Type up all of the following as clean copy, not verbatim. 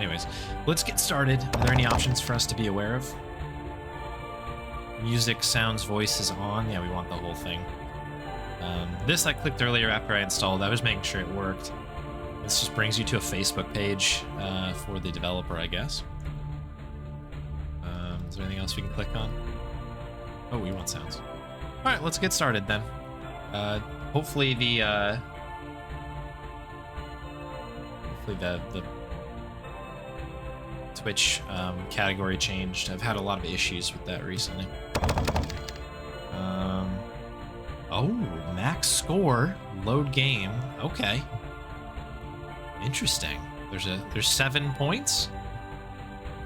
Anyways, let's get started. Are there any options for us to be aware of? Music, sounds, voices on. Yeah, we want the whole thing. This I clicked earlier after I installed. I was making sure it worked. This just brings you to a Facebook page for the developer, I guess. Is there anything else we can click on? Oh, we want sounds. All right, let's get started then. Hopefully the Twitch category changed. I've had a lot of issues with that recently. Oh, max score, load game. Okay. Interesting. There's 7 points.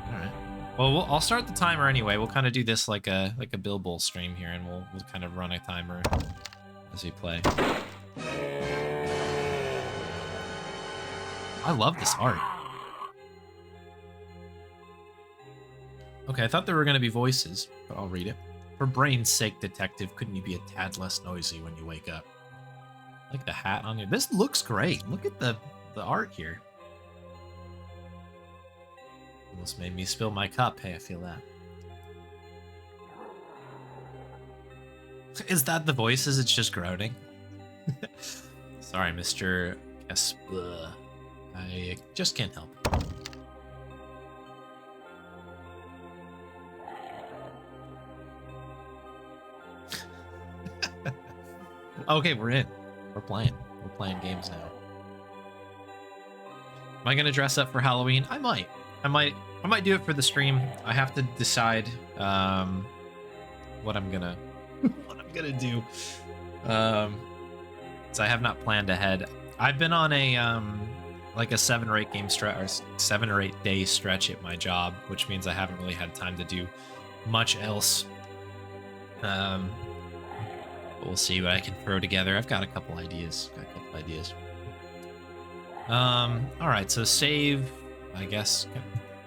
All right. Well, I'll start the timer anyway. We'll kind of do this like a Bill Bowl stream here, and we'll kind of run a timer as we play. I love this art. Okay, I thought there were going to be voices, but I'll read it. For brain's sake, detective, couldn't you be a tad less noisy when you wake up? I like the hat on you. This looks great. Look at the art here. Almost made me spill my cup. Hey, I feel that. Is that the voices? It's just groaning. Sorry, Mr. Gasper. I just can't help it. Okay, we're in. We're playing. We're playing games now. Am I gonna dress up for Halloween? I might do it for the stream. I have to decide what I'm gonna do. So I have not planned ahead. I've been on a like a 7 or 8 game stretch, or 7 or 8 day stretch at my job, which means I haven't really had time to do much else. We'll see what I can throw together. I've got a couple ideas. All right, so save, I guess.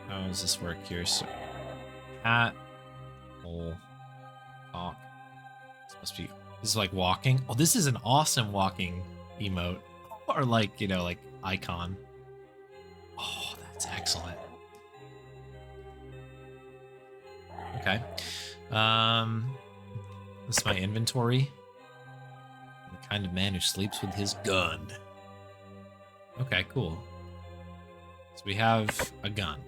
How does this work here? So, hat, hole, talk. This is like walking. Oh, this is an awesome walking emote, or like, you know, like icon. Oh, that's excellent. Okay. This is my inventory. I'm the kind of man who sleeps with his gun. Okay, cool. So we have a gun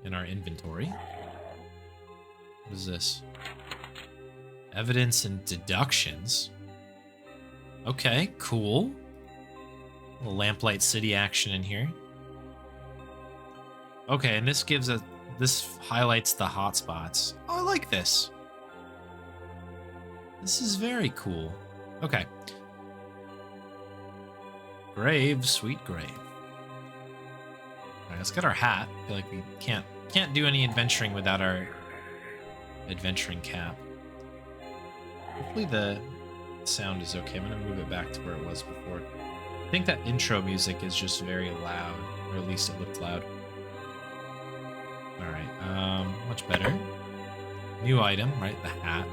in our inventory. What is this? Evidence and deductions. Okay, cool. A little Lamplight City action in here. Okay, and this highlights the hotspots. Oh, I like this. This is very cool. Okay. Grave, sweet grave. All right, let's get our hat. I feel like we can't do any adventuring without our adventuring cap. Hopefully the sound is okay. I'm gonna move it back to where it was before. I think that intro music is just very loud, or at least it looked loud. All right, much better. New item, right? The hat.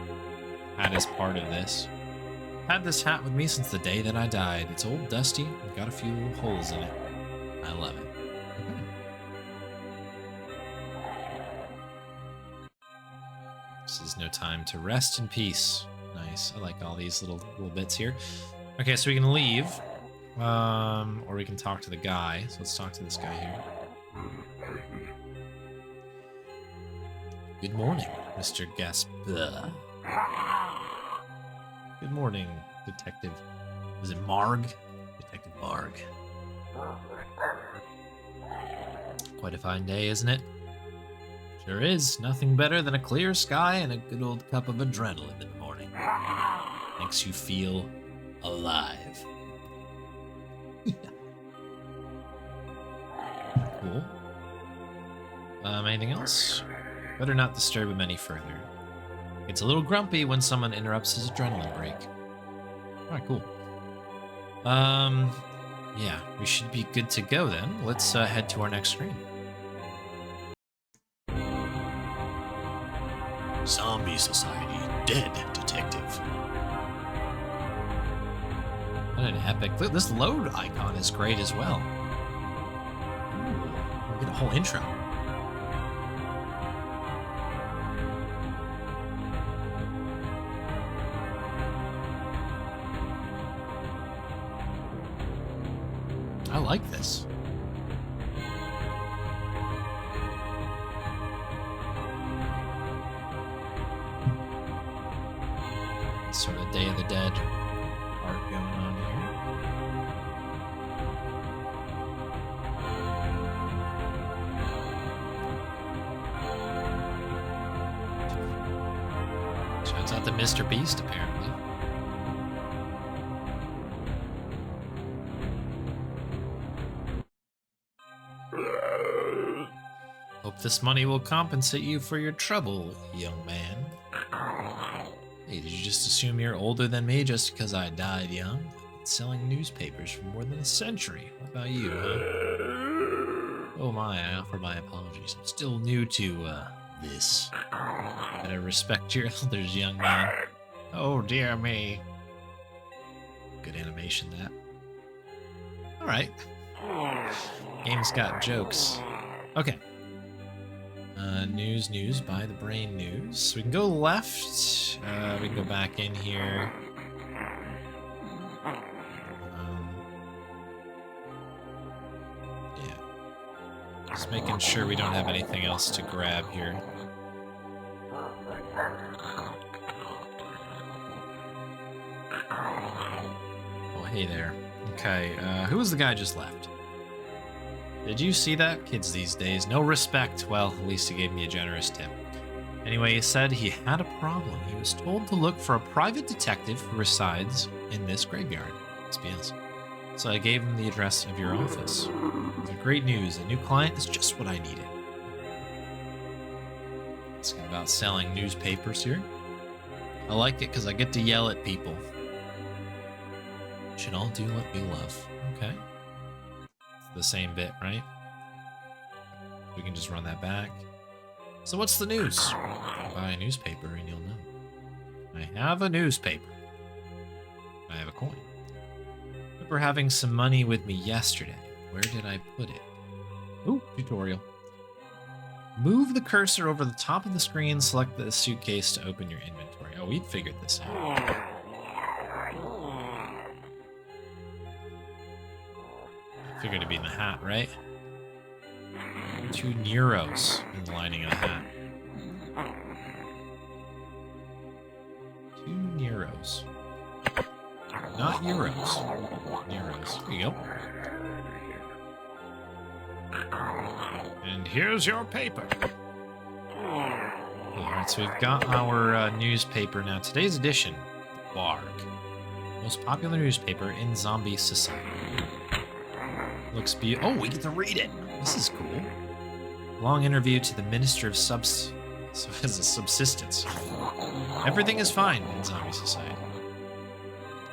Hat is part of this. Had this hat with me since the day that I died. It's old, dusty, and got a few holes in it. I love it. Okay. This is no time to rest in peace. Nice. I like all these little bits here. Okay, so we can leave, or we can talk to the guy. So let's talk to this guy here. Good morning, Mr. Gasper. Good morning, Detective. Is it Marg? Detective Marg. Quite a fine day, isn't it? Sure is. Nothing better than a clear sky and a good old cup of adrenaline in the morning. Makes you feel alive. Cool. Anything else? Better not disturb him any further. It's a little grumpy when someone interrupts his adrenaline break. Alright, cool. Yeah, we should be good to go then. Let's head to our next screen. Zombie Society, dead detective. What an epic... This load icon is great as well. Ooh, Get a whole intro. I like this. Sort of Day of the Dead art going on here. Shouts out to Mr. Beast, apparently. Hope this money will compensate you for your trouble, young man. Hey, did you just assume you're older than me just because I died young? I've been selling newspapers for more than a century. What about you, huh? Oh my, I offer my apologies. I'm still new to, this. Better respect your elders, young man. Oh, dear me. Good animation, that. Alright. Game's got jokes. Okay. News by the Brain News. So we can go left. We can go back in here. Yeah. Just making sure we don't have anything else to grab here. Oh, hey there. Okay, who was the guy just left? Did you see that? Kids these days, no respect. Well, at least he gave me a generous tip. Anyway, he said he had a problem. He was told to look for a private detective who resides in this graveyard. SBS. So I gave him the address of your office. Great news. A new client is just what I needed. Asking about selling newspapers here. I like it because I get to yell at people. Should all do what we love. Okay. The same bit, right? We can just run that back. So what's the news? Buy a newspaper and you'll know. I have a newspaper. I have a coin. Remember having some money with me yesterday. Where did I put it? Ooh, tutorial. Move the cursor over the top of the screen, select the suitcase to open your inventory. Oh, we'd figured this out. Figured it'd be in the hat, right? 2 Neuros in the lining of the hat. 2 Neuros. Not Euros. Neuros. Here you go. And here's your paper. Alright, so we've got our newspaper now. Today's edition, Varg. Most popular newspaper in Zombie Society. Looks beautiful. Oh, we get to read it. This is cool. Long interview to the Minister of Subsistence. Everything is fine in Zombie Society.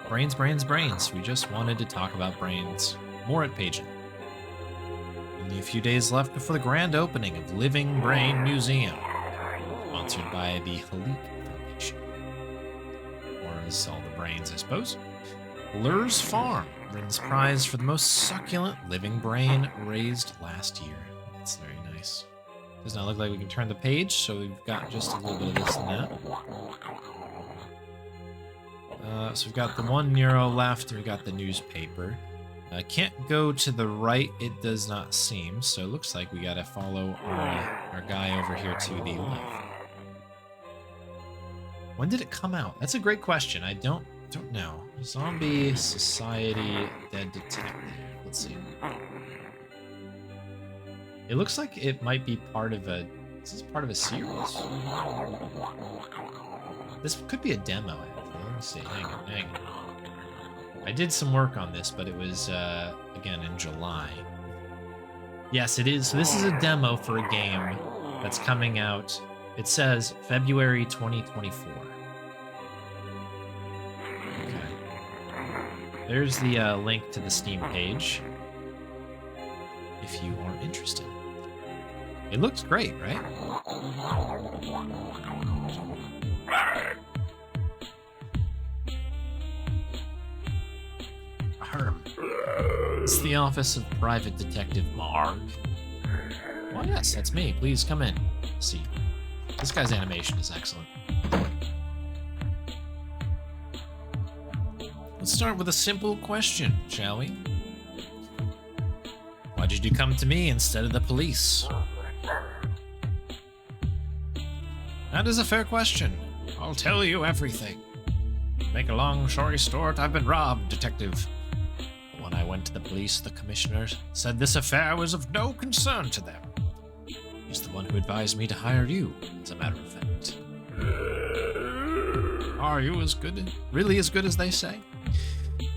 Brains, brains, brains. We just wanted to talk about brains. More at Pageant. Only a few days left before the grand opening of Living Brain Museum. Sponsored by the Halik Foundation. Or as all the brains, I suppose. Lur's Farm wins prize for the most succulent living brain raised last year. That's very nice. Does not look like we can turn the page, so we've got just a little bit of this and that. So we've got the 1 Neuro left, and we've got the newspaper. Can't go to the right, it does not seem, so it looks like we gotta follow our guy over here to the left. When did it come out? That's a great question. I don't know. Zombie Society Dead Detective. Let's see. It looks like it might be part of a... This is part of a series. This could be a demo, actually. Let me see. Hang on. I did some work on this, but it was, again, in July. Yes, it is. So this is a demo for a game that's coming out. It says February 2024. There's the link to the Steam page, if you are interested. It looks great, right? It's the office of Private Detective Marg. Oh yes, that's me. Please come in. See. This guy's animation is excellent. Let's start with a simple question, shall we? Why did you come to me instead of the police? That is a fair question. I'll tell you everything. To make a long story short, I've been robbed, detective. When I went to the police, the commissioner said this affair was of no concern to them. He's the one who advised me to hire you, as a matter of fact. Are you really as good as they say?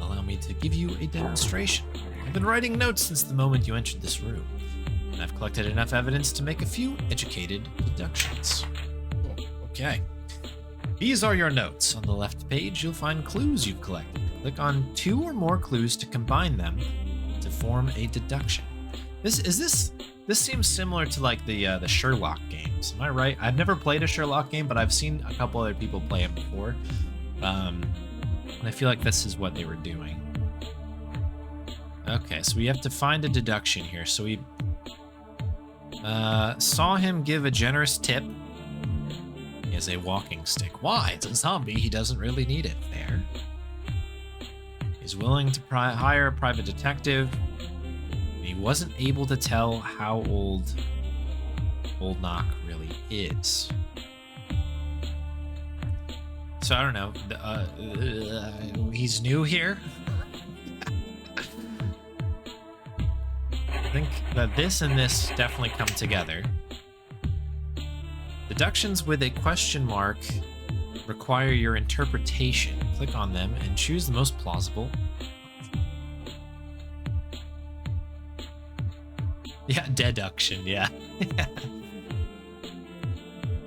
Allow me to give you a demonstration. I've been writing notes since the moment you entered this room, and I've collected enough evidence to make a few educated deductions. Okay. These are your notes. On the left page, you'll find clues you've collected. Click on 2 or more clues to combine them to form a deduction. This seems similar to like the Sherlock games. Am I right? I've never played a Sherlock game, but I've seen a couple other people play them before. And I feel like this is what they were doing. Okay, so we have to find a deduction here. So we saw him give a generous tip. He has a walking stick. Why? It's a zombie. He doesn't really need it. Fair. He's willing to hire a private detective. He wasn't able to tell how old Knock really is. So I don't know. He's new here. I think that this and this definitely come together. Deductions with a question mark require your interpretation. Click on them and choose the most plausible. Yeah, deduction, yeah.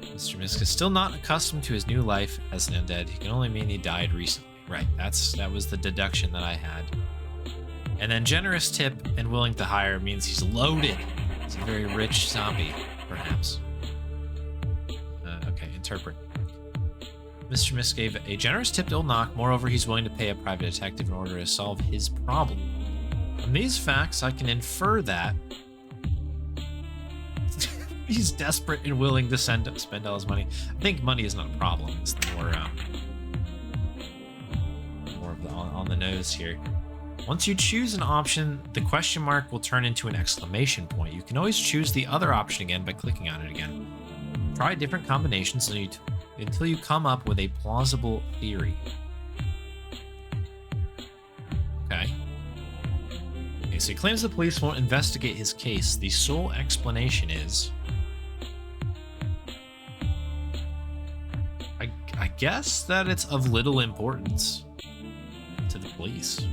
Mr. Misk is still not accustomed to his new life as an undead. He can only mean he died recently. Right, that was the deduction that I had. And then generous tip and willing to hire means he's loaded. He's a very rich zombie, perhaps. Okay, interpret. Mr. Misk gave a generous tip to Old Knock. Moreover, he's willing to pay a private detective in order to solve his problem. From these facts, I can infer that he's desperate and willing to spend all his money. I think money is not a problem. It's more of the on the nose here. Once you choose an option, the question mark will turn into an exclamation point. You can always choose the other option again by clicking on it again. Try different combinations until you come up with a plausible theory. Okay. Okay, so he claims the police won't investigate his case. The sole explanation is... I guess that it's of little importance to the police.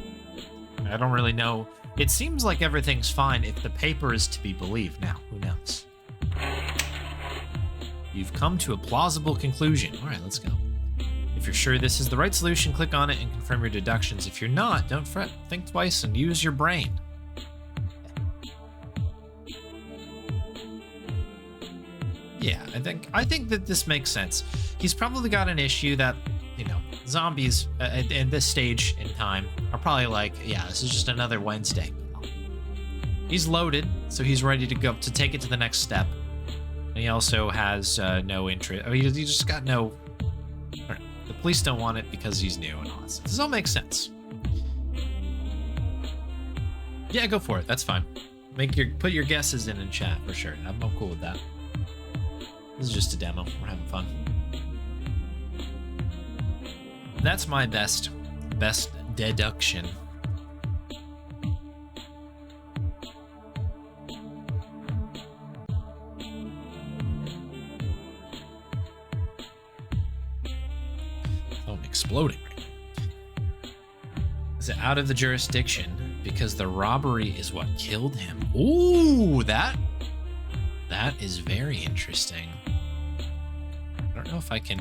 I don't really know. It seems like everything's fine if the paper is to be believed. Now, who knows? You've come to a plausible conclusion. All right, let's go. If you're sure this is the right solution, click on it and confirm your deductions. If you're not, don't fret. Think twice and use your brain. Yeah, I think that this makes sense. He's probably got an issue that, you know, zombies at this stage in time are probably like, yeah, this is just another Wednesday. He's loaded, so he's ready to go to take it to the next step. And he also has no interest. I mean, he just got no. The police don't want it because he's new and all that stuff. This all makes sense. Yeah, go for it. That's fine. Put your guesses in chat for sure. I'm cool with that. This is just a demo. We're having fun. That's my best deduction. Phone exploding right now. Is it out of the jurisdiction because the robbery is what killed him? Ooh, that is very interesting. I don't know if I can.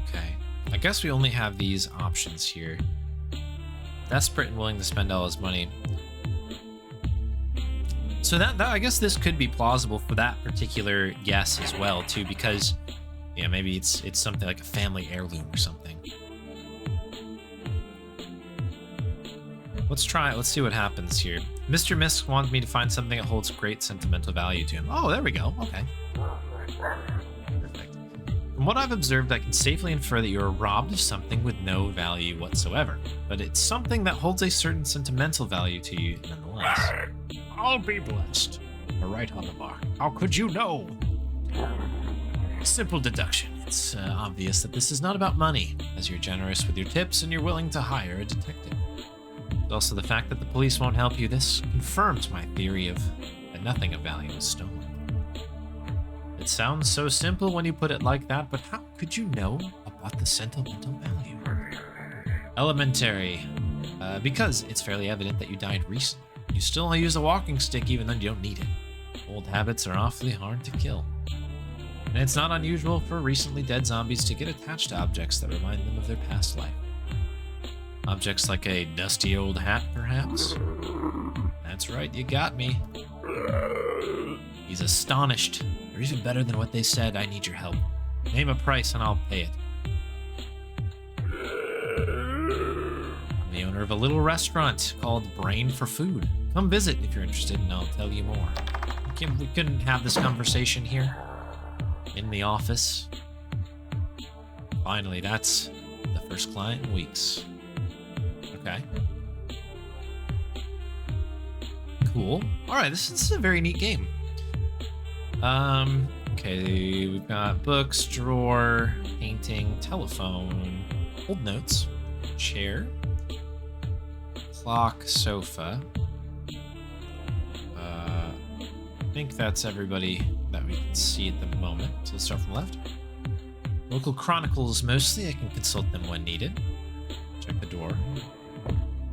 Okay. I guess we only have these options here. Desperate and willing to spend all his money. So that I guess this could be plausible for that particular guess as well too, because yeah, maybe it's something like a family heirloom or something. Let's try it. Let's see what happens here. Mr. Misk wants me to find something that holds great sentimental value to him. Oh, there we go. Okay. Perfect. From what I've observed, I can safely infer that you are robbed of something with no value whatsoever. But it's something that holds a certain sentimental value to you nonetheless. I'll be blessed. You're right on the mark. How could you know? Simple deduction. It's obvious that this is not about money, as you're generous with your tips and you're willing to hire a detective. Also, the fact that the police won't help you, this confirms my theory of that nothing of value is stolen. It sounds so simple when you put it like that, but how could you know about the sentimental value? Elementary. Because it's fairly evident that you died recently. You still use a walking stick even though you don't need it. Old habits are awfully hard to kill. And it's not unusual for recently dead zombies to get attached to objects that remind them of their past life. Objects like a dusty old hat, perhaps? That's right, you got me. He's astonished. You're even better than what they said. I need your help. Name a price and I'll pay it. I'm the owner of a little restaurant called Brain for Food. Come visit if you're interested and I'll tell you more. We couldn't have this conversation here. In the office. Finally, that's the first client in weeks. Okay. Cool. Alright, this is a very neat game. Okay, we've got books, drawer, painting, telephone, old notes, chair, clock, sofa. I think that's everybody that we can see at the moment. So let's start from left. Local chronicles mostly. I can consult them when needed. Check the door.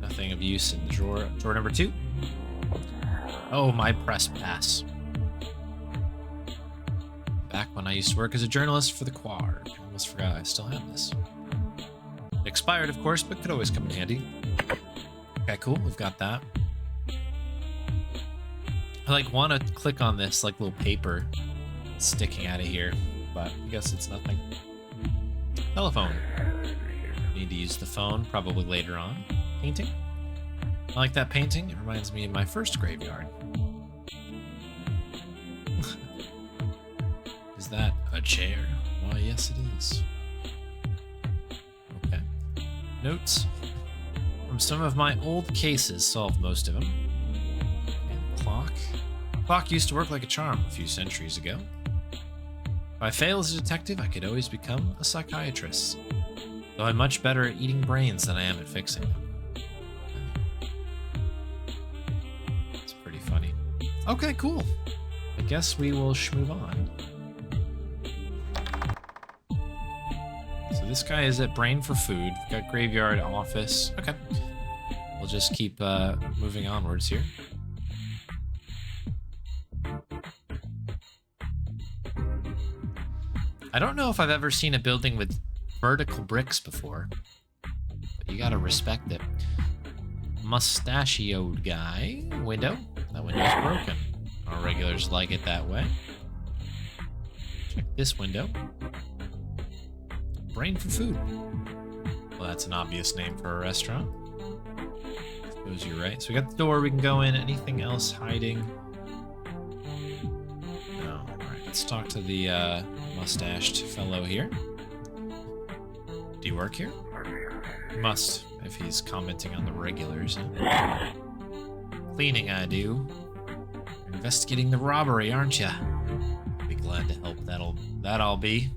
Nothing of use in the drawer. Drawer number 2. Oh, my press pass. Back when I used to work as a journalist for the Quar. I almost forgot I still have this. It expired, of course, but could always come in handy. Okay, cool. We've got that. I want to click on this little paper sticking out of here, but I guess it's nothing. Telephone. Need to use the phone probably later on. Painting. I like that painting. It reminds me of my first graveyard. Is that a chair? Why, yes, it is. Okay. Notes. From some of my old cases, solved most of them. And clock. Clock used to work like a charm a few centuries ago. If I fail as a detective, I could always become a psychiatrist. Though I'm much better at eating brains than I am at fixing them. It's pretty funny. Okay, cool. I guess we will move on. So this guy is at Brain for Food. We've got Graveyard, Office. Okay. We'll just keep moving onwards here. I don't know if I've ever seen a building with vertical bricks before, but you gotta respect it. Mustachioed guy. Window. That window's broken. Our regulars like it that way. Check this window. Brain for Food. Well, that's an obvious name for a restaurant. I suppose you're right. So we got the door we can go in. Anything else hiding? No. Alright, let's talk to the mustached fellow here. Do you work here? Must, if he's commenting on the regulars. Huh? Cleaning, I do. You're investigating the robbery, aren't you? Be glad to help. That'll be.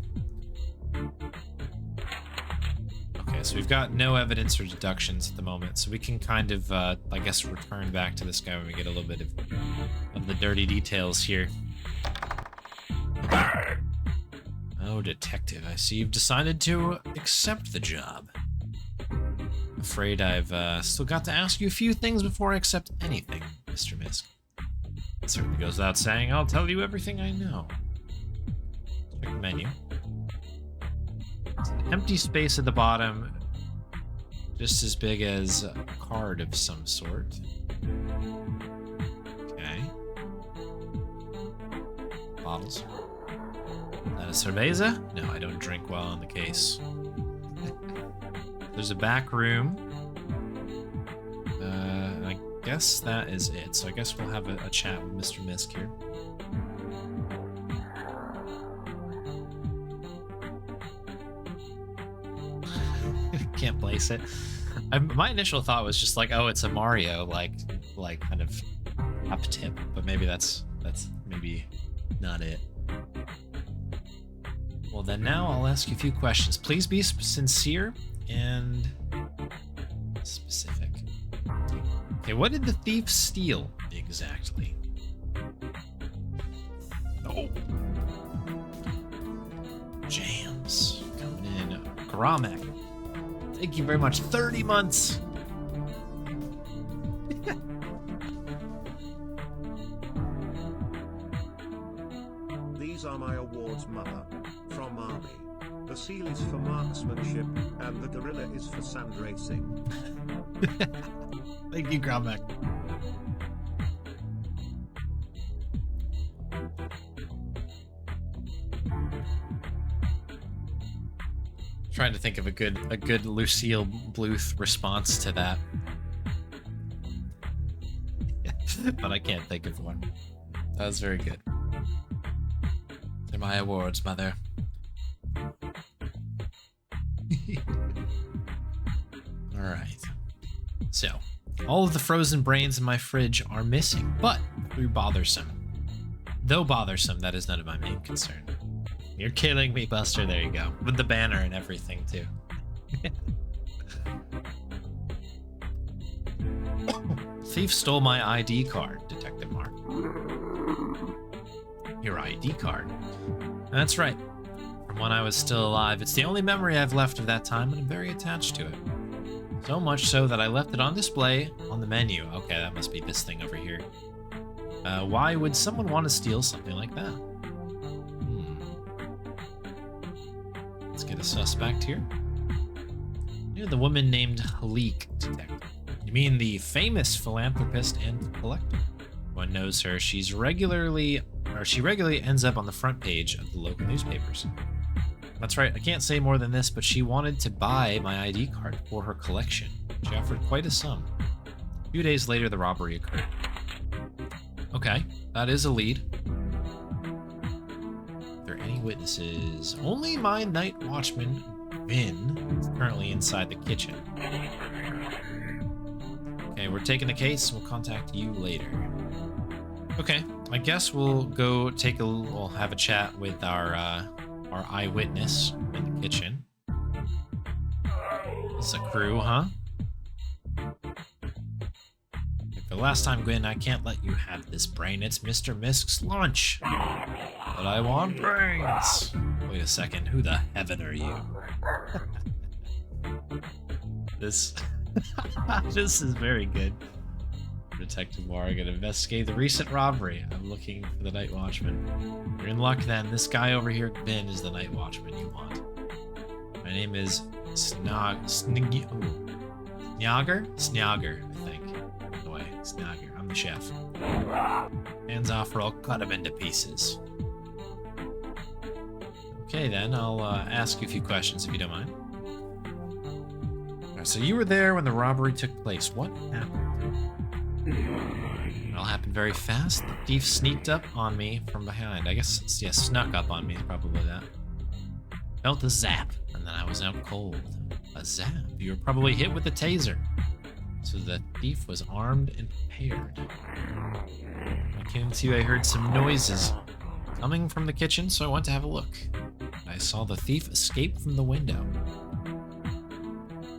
Okay, so we've got no evidence or deductions at the moment, so we can kind of, I guess, return back to this guy when we get a little bit of the dirty details here. Oh, detective, I see you've decided to accept the job. Afraid I've still got to ask you a few things before I accept anything, Mr. Misk. It certainly goes without saying, I'll tell you everything I know. Check the menu. It's an empty space at the bottom, just as big as a card of some sort. Okay. Bottles. Is that a cerveza? No, I don't drink while on the case. There's a back room. guess that is it. So I guess we'll have a chat with Mr. Misk here. Can't place it. My initial thought was just like, oh, it's a Mario, like kind of up tip, but maybe that's maybe not it. Well, then now I'll ask you a few questions. Please be sincere and specific. Okay, what did the thief steal exactly? Oh. Jams coming in. Gramek. Thank you very much. 30 months. These are my awards, Mother. From Army. The seal is for marksmanship, and the gorilla is for sand racing. Thank you, Gramek. Trying to think of a good Lucille Bluth response to that. But I can't think of one. That was very good. They're my awards, Mother. Alright. So, all of the frozen brains in my fridge are missing, but through bothersome. Though bothersome, that is none of my main concern. You're killing me, Buster. There you go. With the banner and everything, too. Thief stole my ID card, Detective Mark. Your ID card? That's right. From when I was still alive, it's the only memory I've left of that time, and I'm very attached to it. So much so that I left it on display on the menu. Okay, that must be this thing over here. Why would someone want to steal something like that? Let's get a suspect here. You're the woman named Leek, Detective. You mean the famous philanthropist and collector? One knows her. She regularly ends up on the front page of the local newspapers. That's right, I can't say more than this, but she wanted to buy my ID card for her collection. She offered quite a sum. A few days later, the robbery occurred. Okay, that is a lead. Are there any witnesses? Only my night watchman, Vin, is currently inside the kitchen. Okay, we're taking the case. We'll contact you later. Okay, I guess we'll go we'll have a chat with our eyewitness in the kitchen. It's a crew, huh? For the last time, Gwen, I can't let you have this brain. It's Mr. Misk's lunch. But I want brains. Wait a second, who the heaven are you? This this is very good. Detective Morgan, investigate the recent robbery. I'm looking for the night watchman. You're in luck then. This guy over here, Ben, is the night watchman you want. My name is Snogger, I think. No way, Snogger. I'm the chef. Hands off or I'll cut him into pieces. Okay then, I'll ask you a few questions if you don't mind. Alright, so you were there when the robbery took place. What happened? It all happened very fast. The thief sneaked up on me from behind. I guess, yeah, snuck up on me, probably that. Felt a zap, and then I was out cold. A zap? You were probably hit with a taser. So the thief was armed and prepared. When I came to, I heard some noises coming from the kitchen, so I went to have a look. I saw the thief escape from the window.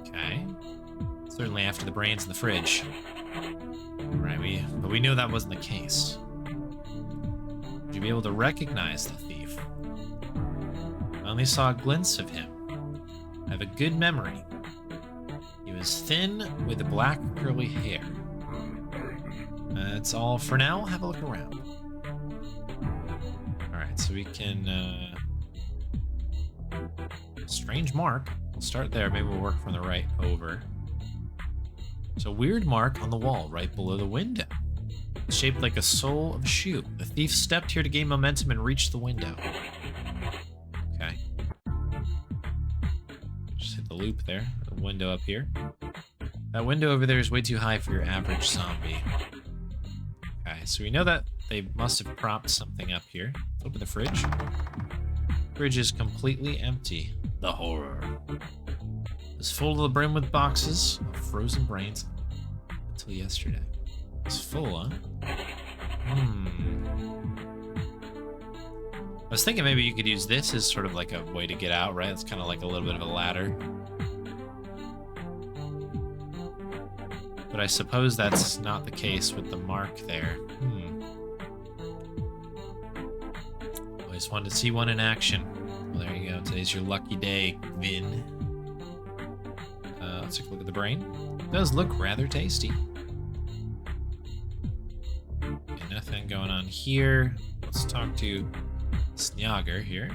Okay. Certainly after the brains in the fridge. Right, but we knew that wasn't the case. Would you be able to recognize the thief? I only saw a glimpse of him. I have a good memory. He was thin with black curly hair. That's all for now. Have a look around. Alright, so we can... strange mark. We'll start there. Maybe we'll work from the right over. So weird mark on the wall right below the window. It's shaped like a sole of a shoe. The thief stepped here to gain momentum and reach the window. Okay. Just hit the loop there. The window up here. That window over there is way too high for your average zombie. Okay, so we know that they must have propped something up here. Let's open the fridge. Fridge is completely empty. The horror. It's full to the brim with boxes of frozen brains until yesterday. It's full, huh? I was thinking maybe you could use this as sort of like a way to get out, right? It's kind of like a little bit of a ladder. But I suppose that's not the case with the mark there. Always wanted to see one in action. Well, there you go. Today's your lucky day, Vin. Let's take a look at the brain. It does look rather tasty. Okay, nothing going on here. Let's talk to Snjager here.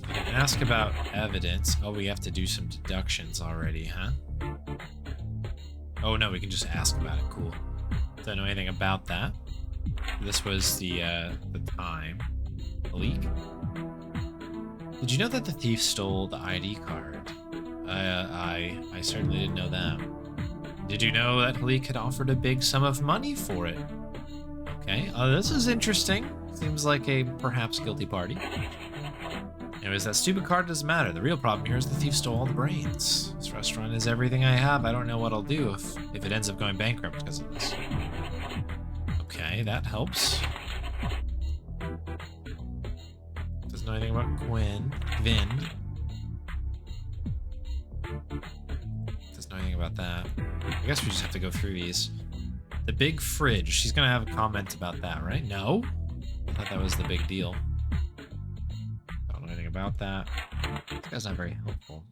Ask about evidence. Oh, we have to do some deductions already, huh? Oh no, we can just ask about it. Cool. Don't know anything about that. This was the time. The leak. Did you know that the thief stole the ID card? I certainly didn't know that. Did you know that Halik had offered a big sum of money for it? Okay, this is interesting. Seems like a perhaps guilty party. Anyways, that stupid card doesn't matter. The real problem here is the thief stole all the brains. This restaurant is everything I have. I don't know what I'll do if it ends up going bankrupt because of this. Okay, that helps. Doesn't know anything about Vin. Doesn't know anything about that. I guess we just have to go through these. The big fridge. She's gonna have a comment about that, right? No? I thought that was the big deal. Don't know anything about that. This guy's not very helpful.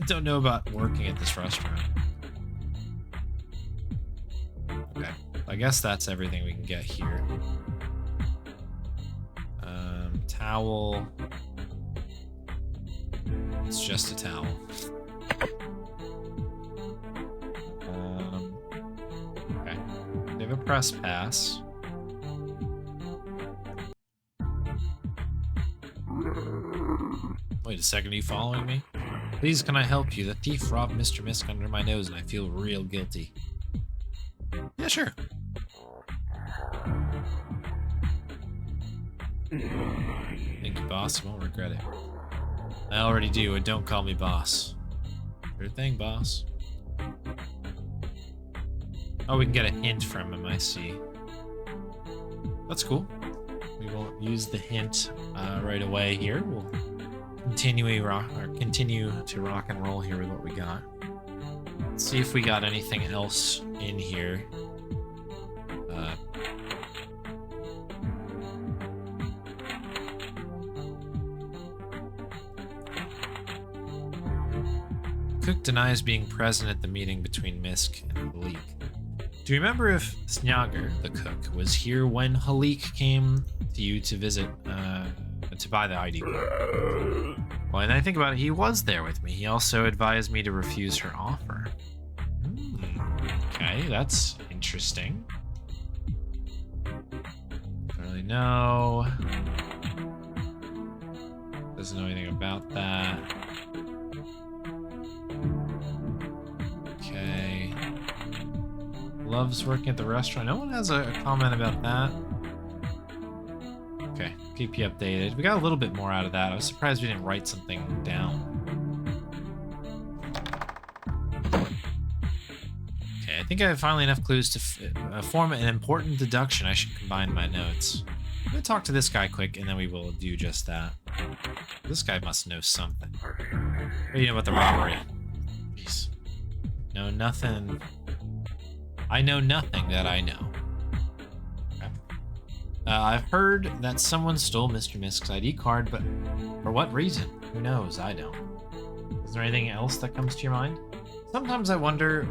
Don't know about working at this restaurant. Okay. I guess that's everything we can get here. Towel. It's just a towel. Okay. They have a press pass. Wait a second, are you following me? Please, can I help you? The thief robbed Mr. Misk under my nose and I feel real guilty. Yeah, sure. Thank you, boss. I won't regret it. I already do, and don't call me boss. Sure thing, boss. Oh, we can get a hint from him, I see. That's cool. We won't use the hint right away here. We'll continue to rock and roll here with what we got. Let's see if we got anything else in here. Cook denies being present at the meeting between Misk and Halik. Do you remember if Snjager, the cook, was here when Halik came to you to visit, to buy the ID card? Well, and I think about it, he was there with me. He also advised me to refuse her offer. Okay, that's interesting. Don't really know. Doesn't know anything about that. Okay. Loves working at the restaurant. No one has a comment about that. Okay, keep you updated. We got a little bit more out of that. I was surprised we didn't write something down. Okay, I think I have finally enough clues to form an important deduction. I should combine my notes. I'm gonna talk to this guy quick, and then we will do just that. This guy must know something. What do you know about the robbery? Jeez. No, nothing. I know nothing that I know. Okay. I've heard that someone stole Mr. Misk's ID card, but for what reason? Who knows? I don't. Is there anything else that comes to your mind? Sometimes I wonder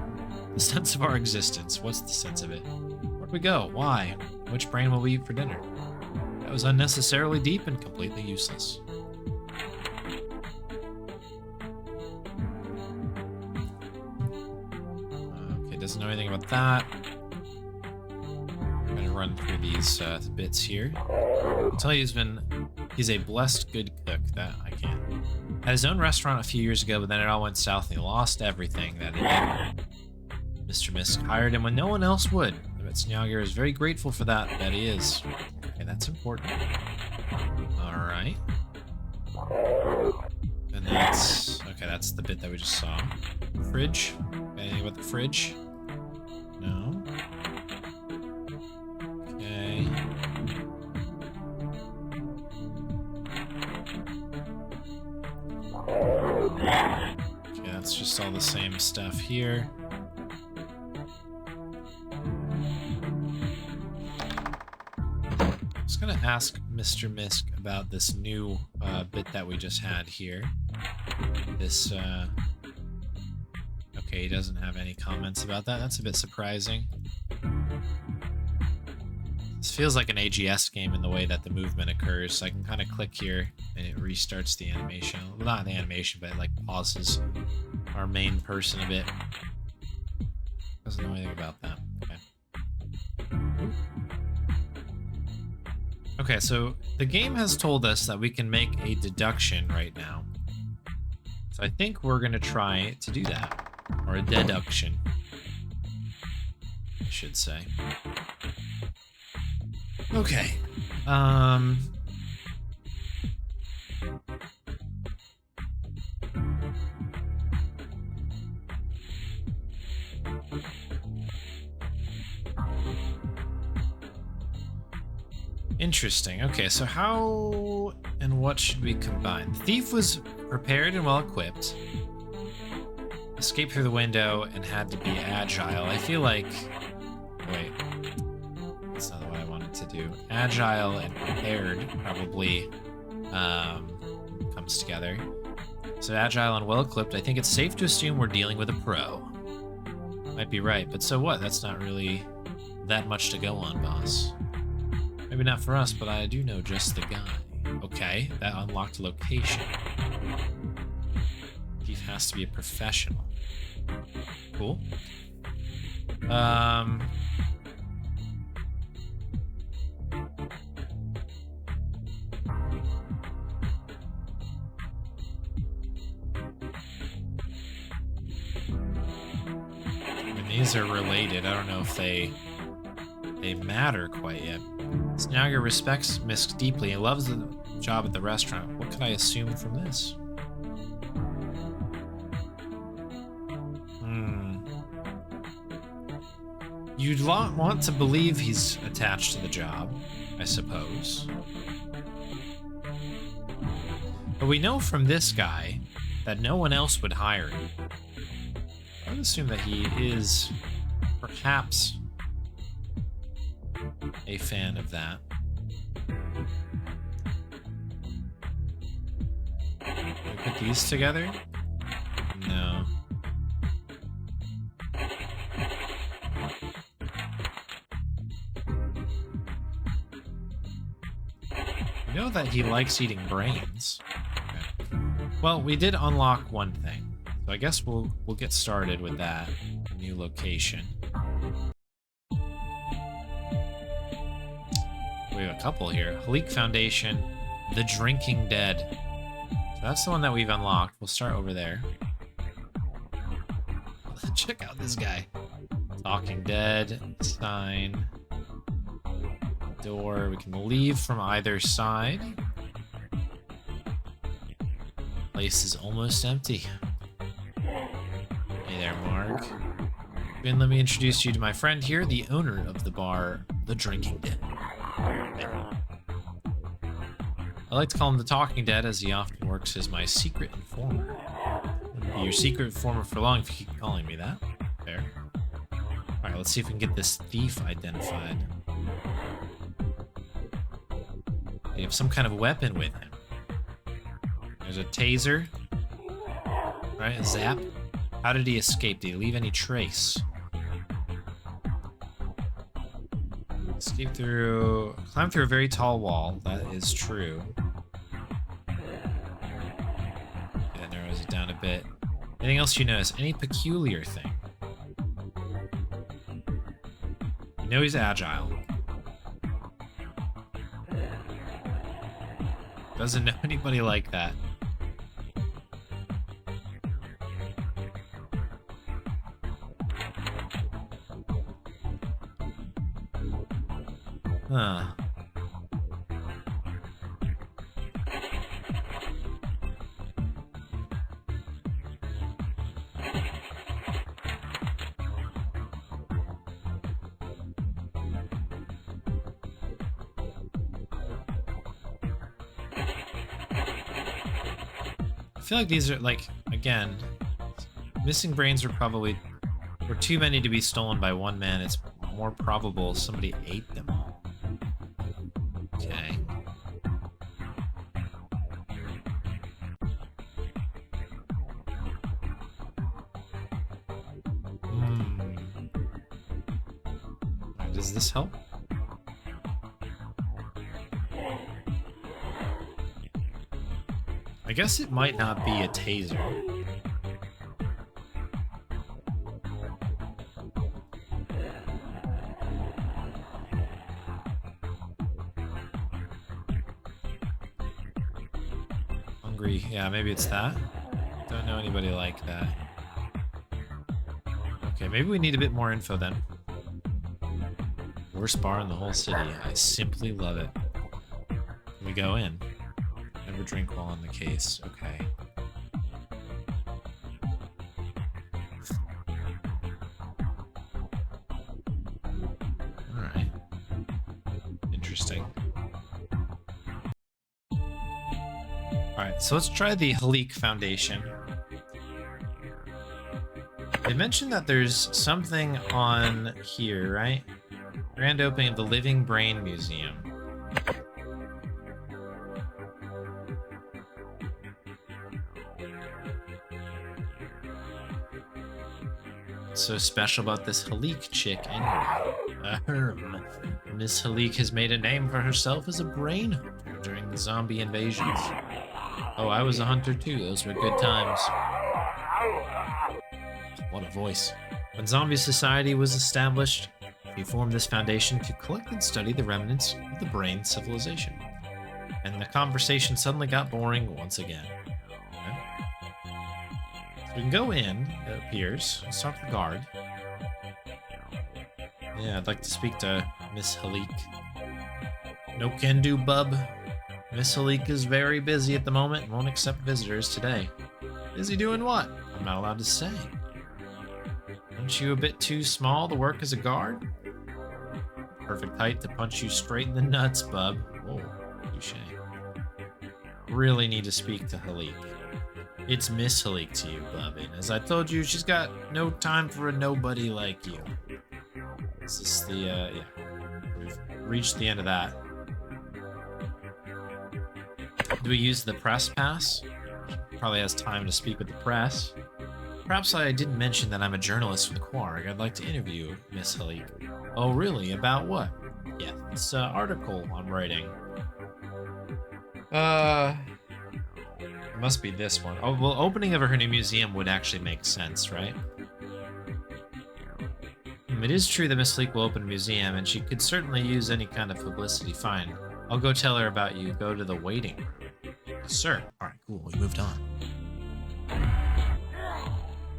the sense of our existence. What's the sense of it? Where'd we go? Why? Which brain will we eat for dinner? That was unnecessarily deep and completely useless. Okay, doesn't know anything about that. I'm gonna run through these bits here. I'll tell you, he's a blessed good cook, that I can. Had his own restaurant a few years ago, but then it all went south and he lost everything that he did. Mr. Misk hired him when no one else would. I bet Snjagr is very grateful for that. Bet he is. Okay, that's important. Alright. And that's the bit that we just saw. Fridge? Anything about the fridge? No. Okay. Okay, that's just all the same stuff here. I was gonna ask Mr. Misk about this new bit that we just had here. This, okay, he doesn't have any comments about that. That's a bit surprising. This feels like an AGS game in the way that the movement occurs. So I can kind of click here and it restarts the animation. Well, not the animation, but it like pauses our main person a bit. Doesn't know anything about that. Okay. Okay, so the game has told us that we can make a deduction right now. So I think we're going to try to do that. Or a deduction, I should say. Okay. Interesting. Okay, so how and what should we combine? The thief was prepared and well equipped. Escaped through the window and had to be agile. I feel like... Wait. That's not what I wanted to do. Agile and prepared probably comes together. So agile and well equipped. I think it's safe to assume we're dealing with a pro. Might be right, but so what? That's not really that much to go on, boss. Maybe not for us, but I do know just the guy. Okay, that unlocked location. Thief has to be a professional. Cool. And these are related. I don't know if they matter quite yet. Snjagr respects Misk deeply and loves the job at the restaurant. What could I assume from this? You'd want to believe he's attached to the job, I suppose. But we know from this guy that no one else would hire him. I would assume that he is perhaps a fan of that. Can we put these together? No. We know that he likes eating brains. Okay. Well, we did unlock one thing, so I guess we'll get started with that. A new location. We have a couple here. Halik Foundation, The Drinking Dead. So that's the one that we've unlocked. We'll start over there. Check out this guy. Talking Dead, sign, door. We can leave from either side. Place is almost empty. Hey there, Mark. Ben, let me introduce you to my friend here, the owner of the bar, The Drinking Dead. I like to call him the Talking Dead, as he often works as my secret informer. Wouldn't be your secret informer for long if you keep calling me that. Fair. Alright, let's see if we can get this thief identified. They have some kind of weapon with him. There's a taser. Right, a zap. How did he escape? Did he leave any trace? Escape through... Climb through a very tall wall. That is true. That narrows it down a bit. Anything else you notice? Any peculiar thing? You know he's agile. Doesn't know anybody like that. Huh. I feel like these are, like, again, missing brains were too many to be stolen by one man. It's more probable somebody ate them all. Okay. Does this help? I guess it might not be a taser. Hungry. Yeah, maybe it's that. Don't know anybody like that. Okay, maybe we need a bit more info then. Worst bar in the whole city. I simply love it. Can we go in? Never drink while on the case. Okay. Alright. Interesting. Alright, so let's try the Halik Foundation. They mentioned that there's something on here, right? Grand opening of the Living Brain Museum. What's so special about this Halik chick anyway? Ahem. Miss Halik has made a name for herself as a brain hunter during the zombie invasions. Oh, I was a hunter too. Those were good times. What a voice. When Zombie Society was established, he formed this foundation to collect and study the remnants of the brain civilization. And the conversation suddenly got boring once again. Okay. So we can go in, it appears. Let's talk to the guard. Yeah, I'd like to speak to Miss Halik. No can do, bub. Miss Halik is very busy at the moment and won't accept visitors today. Busy doing what? I'm not allowed to say. Aren't you a bit too small to work as a guard? Perfect height to punch you straight in the nuts, bub. Whoa, touche. Really need to speak to Halik. It's Miss Halik to you, bub, and as I told you, she's got no time for a nobody like you. Is this the, yeah. We've reached the end of that. Do we use the press pass? Probably has time to speak with the press. Perhaps I didn't mention that I'm a journalist from the Quark. I'd like to interview Miss Halik. Oh, really? About what? Yeah, this article I'm writing. It must be this one. Oh, well, opening of her new museum would actually make sense, right? It is true that Miss Halik will open a museum, and she could certainly use any kind of publicity. Fine. I'll go tell her about you. Go to the waiting room. Yes, sir. Alright, cool. We moved on.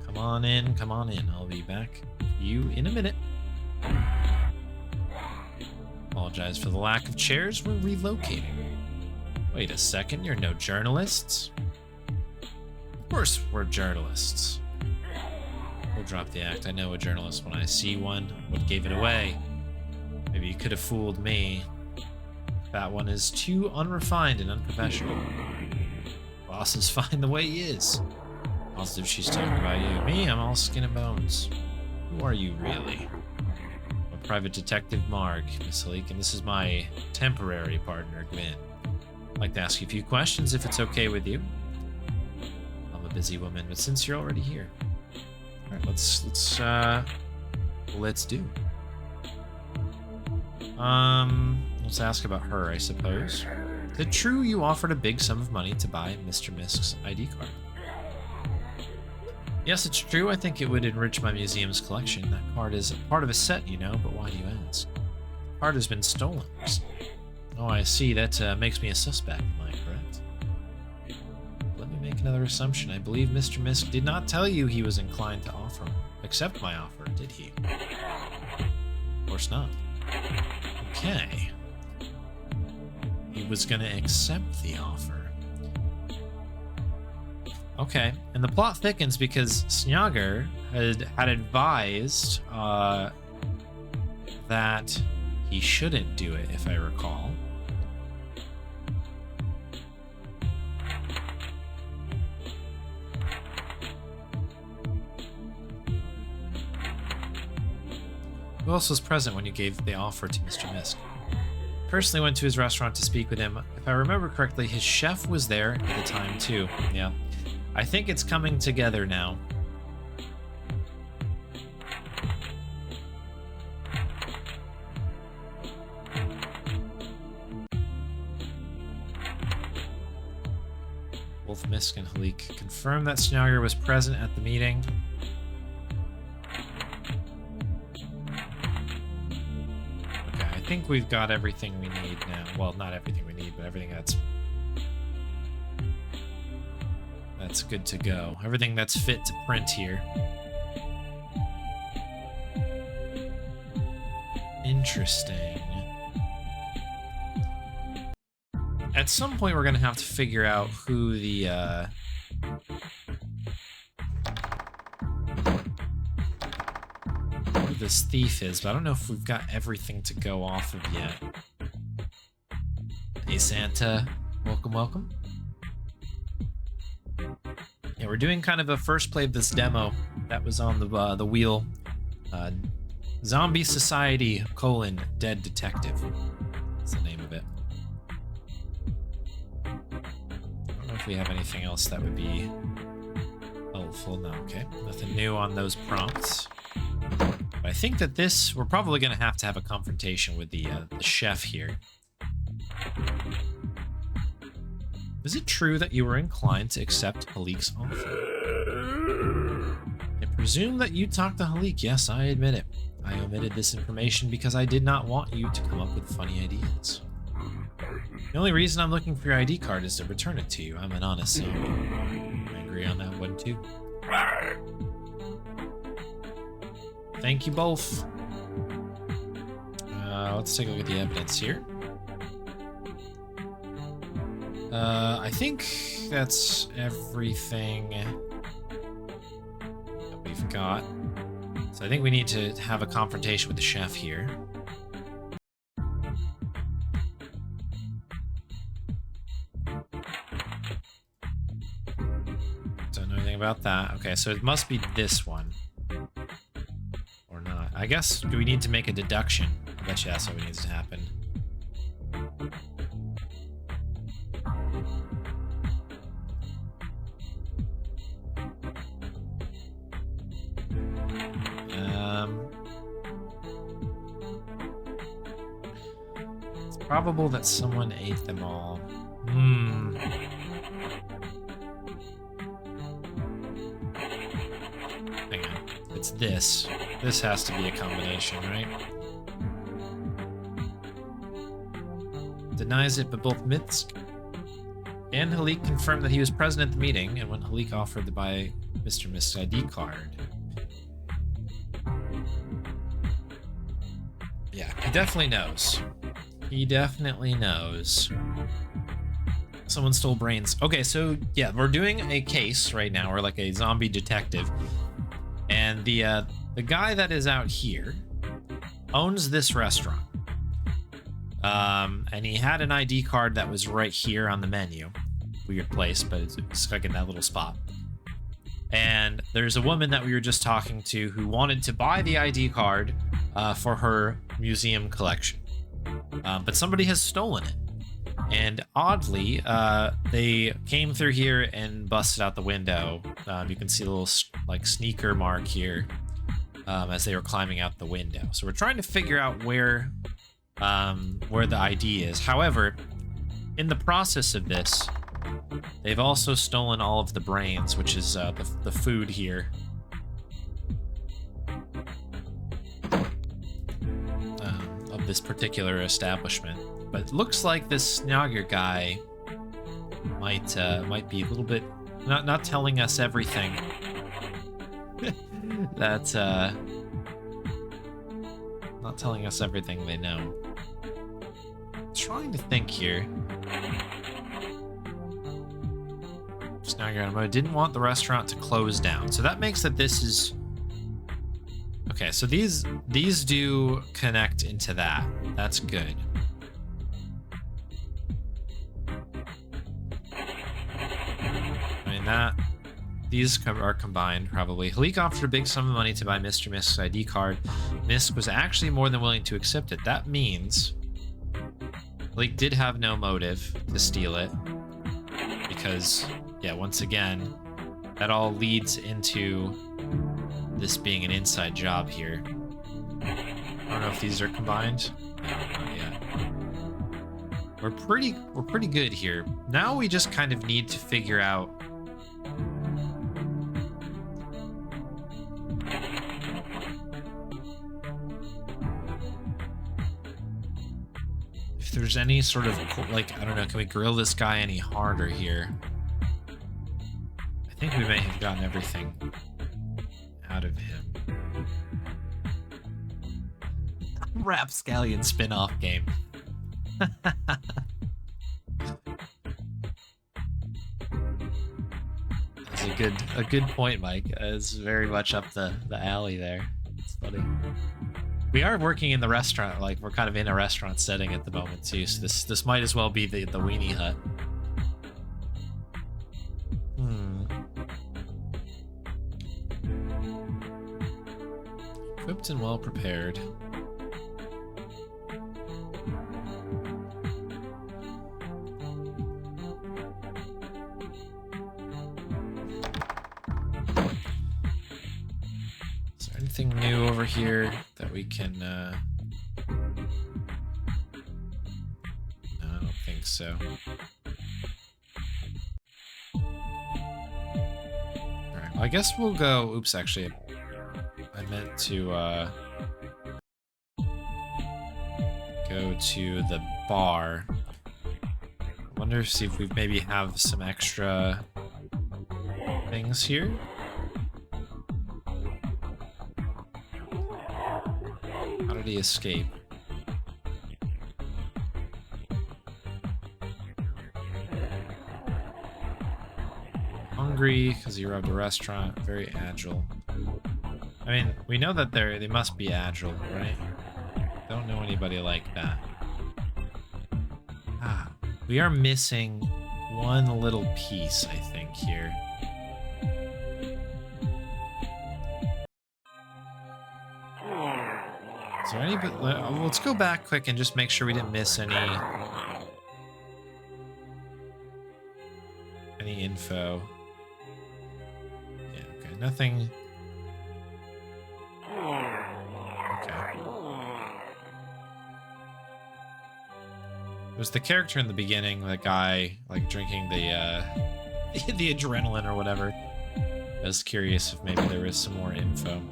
Come on in, come on in. I'll be back to you in a minute. Apologize for the lack of chairs. We're relocating. Wait a second, you're no journalists? Of course we're journalists. We'll drop the act. I know a journalist when I see one. What gave it away? Maybe you could have fooled me. That one is too unrefined and unprofessional. Boss is fine the way he is. Positive she's talking about you. Me, I'm all skin and bones. Who are you really? I'm a private detective, Marg, Miss Halik, and this is my temporary partner, Gwyn. I'd like to ask you a few questions if it's okay with you. I'm a busy woman, but since you're already here. Alright, let's do. Let's ask about her, I suppose. Is it true you offered a big sum of money to buy Mr. Misk's ID card? Yes, it's true. I think it would enrich my museum's collection. That card is a part of a set, you know, but why do you ask? The card has been stolen. Oh, I see. That makes me a suspect. Am I correct? Let me make another assumption. I believe Mr. Misk did not tell you he was inclined to accept my offer, did he? Of course not. Okay. He was going to accept the offer. Okay, and the plot thickens because Snjagr had advised that he shouldn't do it, if I recall. Who else was present when you gave the offer to Mr. Misk? Personally went to his restaurant to speak with him. If I remember correctly, his chef was there at the time too. Yeah. I think it's coming together now. Both Misk and Halik confirmed that Snjagr was present at the meeting. Okay, I think we've got everything we need now. Well, not everything we need, but everything that's good to go. Everything that's fit to print here. Interesting. At some point, we're gonna have to figure out who this thief is, but I don't know if we've got everything to go off of yet. Hey, Santa. Welcome, welcome. Yeah, we're doing kind of a first play of this demo that was on the wheel. Zombie Society, Dead Detective. That's the name of it. I don't know if we have anything else that would be helpful. No, okay. Nothing new on those prompts. But I think that we're probably going to have a confrontation with the chef here. Is it true that you were inclined to accept Halik's offer? I presume that you talked to Halik. Yes, I admit it. I omitted this information because I did not want you to come up with funny ideas. The only reason I'm looking for your ID card is to return it to you. I'm an honest zombie. I agree on that one too. Thank you both. Let's take a look at the evidence here. I think that's everything that we've got. So I think we need to have a confrontation with the chef here. Don't know anything about that. Okay, so it must be this one. Or not. I guess, do we need to make a deduction? I bet you that's what needs to happen. It's probable that someone ate them all. Hang on. It's this. This has to be a combination, right? Denies it, but both Misk and Halik confirmed that he was present at the meeting, and when Halik offered to buy Mr. Misk's ID card. Yeah, he definitely knows. He definitely knows. Someone stole brains. Okay, so yeah, we're doing a case right now. We're like a zombie detective. And the guy that is out here owns this restaurant. And he had an ID card that was right here on the menu. Weird place, but it's like in that little spot. And there's a woman that we were just talking to who wanted to buy the ID card for her museum collection. But somebody has stolen it. And oddly, they came through here and busted out the window. You can see a little like sneaker mark here as they were climbing out the window. So we're trying to figure out where the ID is. However, in the process of this, they've also stolen all of the brains, which is the food here. Of this particular establishment. But it looks like this Snogger guy might be a little bit not telling us everything. That not telling us everything they know. Trying to think here. Snogger didn't want the restaurant to close down, so that makes that this is okay. So these do connect into that. That's good. I mean that these are combined probably. Halik offered a big sum of money to buy Mr. Misk's ID card. Misk was actually more than willing to accept it. That means Halik did have no motive to steal it because, yeah, once again, that all leads into this being an inside job here. I don't know if these are combined. No, not yet. We're pretty good here. Now we just kind of need to figure out if there's any sort of, like, I don't know, can we grill this guy any harder here? I think we may have gotten everything out of him. Rapscallion spin-off game. That's a good point, Mike. It's very much up the alley there. It's funny. We are working in the restaurant, like we're kind of in a restaurant setting at the moment too, so this might as well be the Weenie Hut. Equipped and well prepared. Is there anything new over here that we can no, I don't think so. Alright, well I guess we'll go, oops, actually I meant to go to the bar. I wonder see if we maybe have some extra things here. How did he escape? Hungry because he robbed a restaurant. Very agile. I mean, we know that they must be agile, right? Don't know anybody like that. Ah, we are missing one little piece, I think, here. Is there any? Let's go back quick and just make sure we didn't miss any info. Yeah. Okay. Nothing. There's the character in the beginning, the guy like drinking the the adrenaline or whatever. I was curious if maybe there is some more info.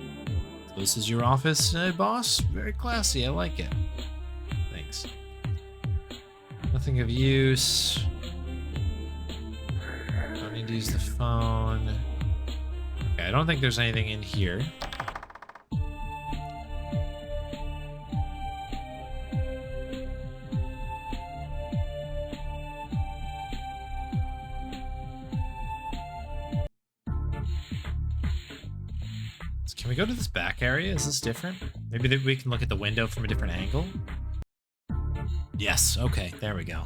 This is your office, boss? Very classy, I like it. Thanks. Nothing of use. Don't need to use the phone. Okay, I don't think there's anything in here. Can we go to this back area? Is this different? Maybe we can look at the window from a different angle? Yes, okay, there we go.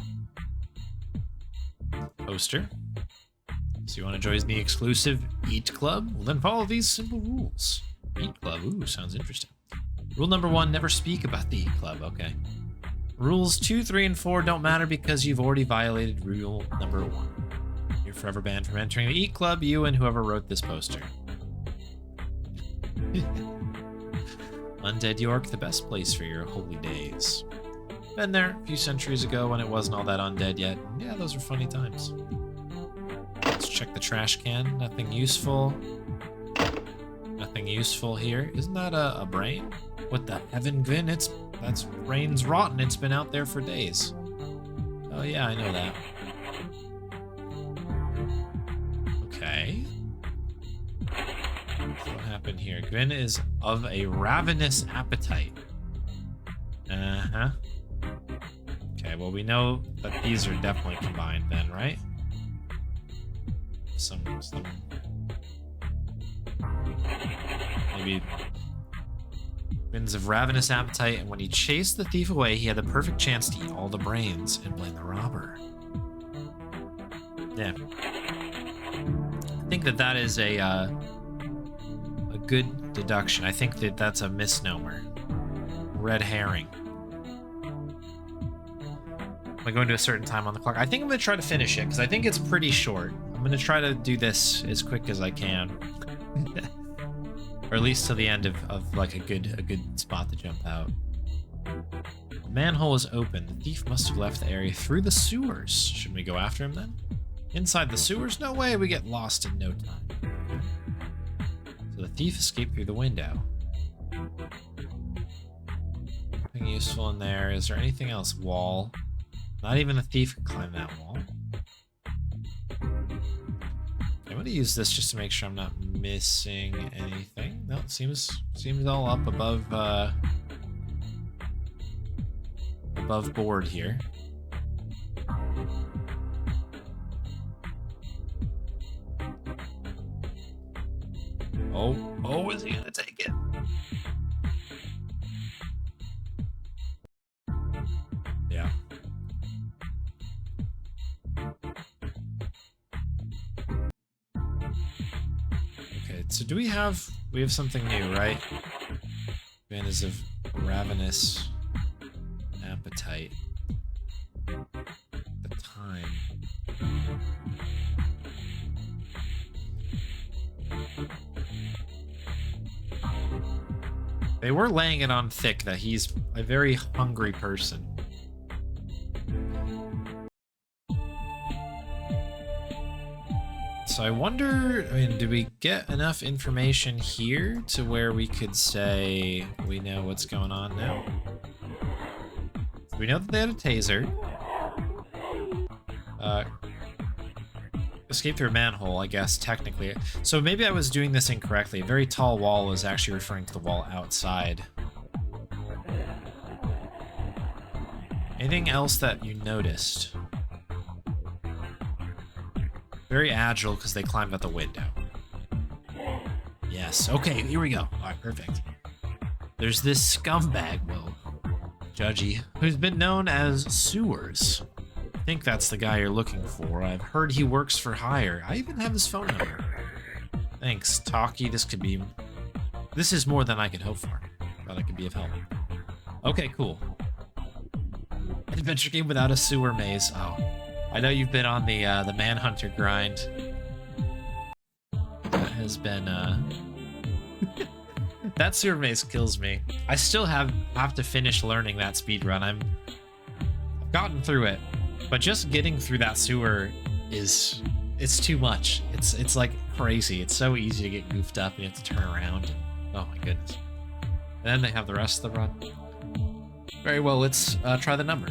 Poster. So you want to join the exclusive Eat Club? Well, then follow these simple rules. Eat Club, ooh, sounds interesting. Rule number 1, never speak about the Eat Club, okay. Rules 2, 3, and 4 don't matter because you've already violated rule number 1. You're forever banned from entering the Eat Club, you and whoever wrote this poster. Undead York, the best place for your holy days. Been there a few centuries ago when it wasn't all that undead yet. Yeah, those were funny times. Let's check the trash can. Nothing useful. Nothing useful here. Isn't that a brain? What the heaven, Gvin? That's brain's rotten. It's been out there for days. Oh yeah, I know that. Okay. What happened here? Gwyn is of a ravenous appetite. Uh-huh. Okay, well we know that these are definitely combined then, right? Some maybe Gwyn's of ravenous appetite, and when he chased the thief away, he had the perfect chance to eat all the brains and blame the robber. Yeah. I think that is a good deduction. I think that that's a misnomer. Red herring. Am I going to a certain time on the clock? I think I'm going to try to finish it, because I think it's pretty short. I'm going to try to do this as quick as I can. Or at least to the end of like a good spot to jump out. The manhole is open. The thief must have left the area through the sewers. Shouldn't we go after him then? Inside the sewers? No way, we get lost in no time. So the thief escaped through the window. Nothing useful in there. Is there anything else? Wall. Not even the thief can climb that wall. I'm gonna use this just to make sure I'm not missing anything. No, it seems all up above board here. Oh, is he gonna take it? Yeah. Okay, so do we have something new, right? Gwyn is of ravenous appetite. The time. They were laying it on thick that he's a very hungry person. So I wonder, I mean, did we get enough information here to where we could say we know what's going on now? We know that they had a taser. Escape through a manhole, I guess, technically. So maybe I was doing this incorrectly. A very tall wall is actually referring to the wall outside. Anything else that you noticed? Very agile because they climbed out the window. Yes, okay, here we go. All right, perfect. There's this scumbag, Will Judgy, who's been known as Sewers. I think that's the guy you're looking for. I've heard he works for hire. I even have his phone number. Thanks, Talkie. This is more than I could hope for. Thought I could be of help. Okay, cool. An adventure game without a sewer maze. Oh, I know you've been on the Manhunter grind. That has been that sewer maze kills me. I still have to finish learning that speedrun. I've gotten through it. But just getting through that sewer it's too much. It's like crazy. It's so easy to get goofed up and you have to turn around. Oh my goodness. And then they have the rest of the run. Very well, let's try the number.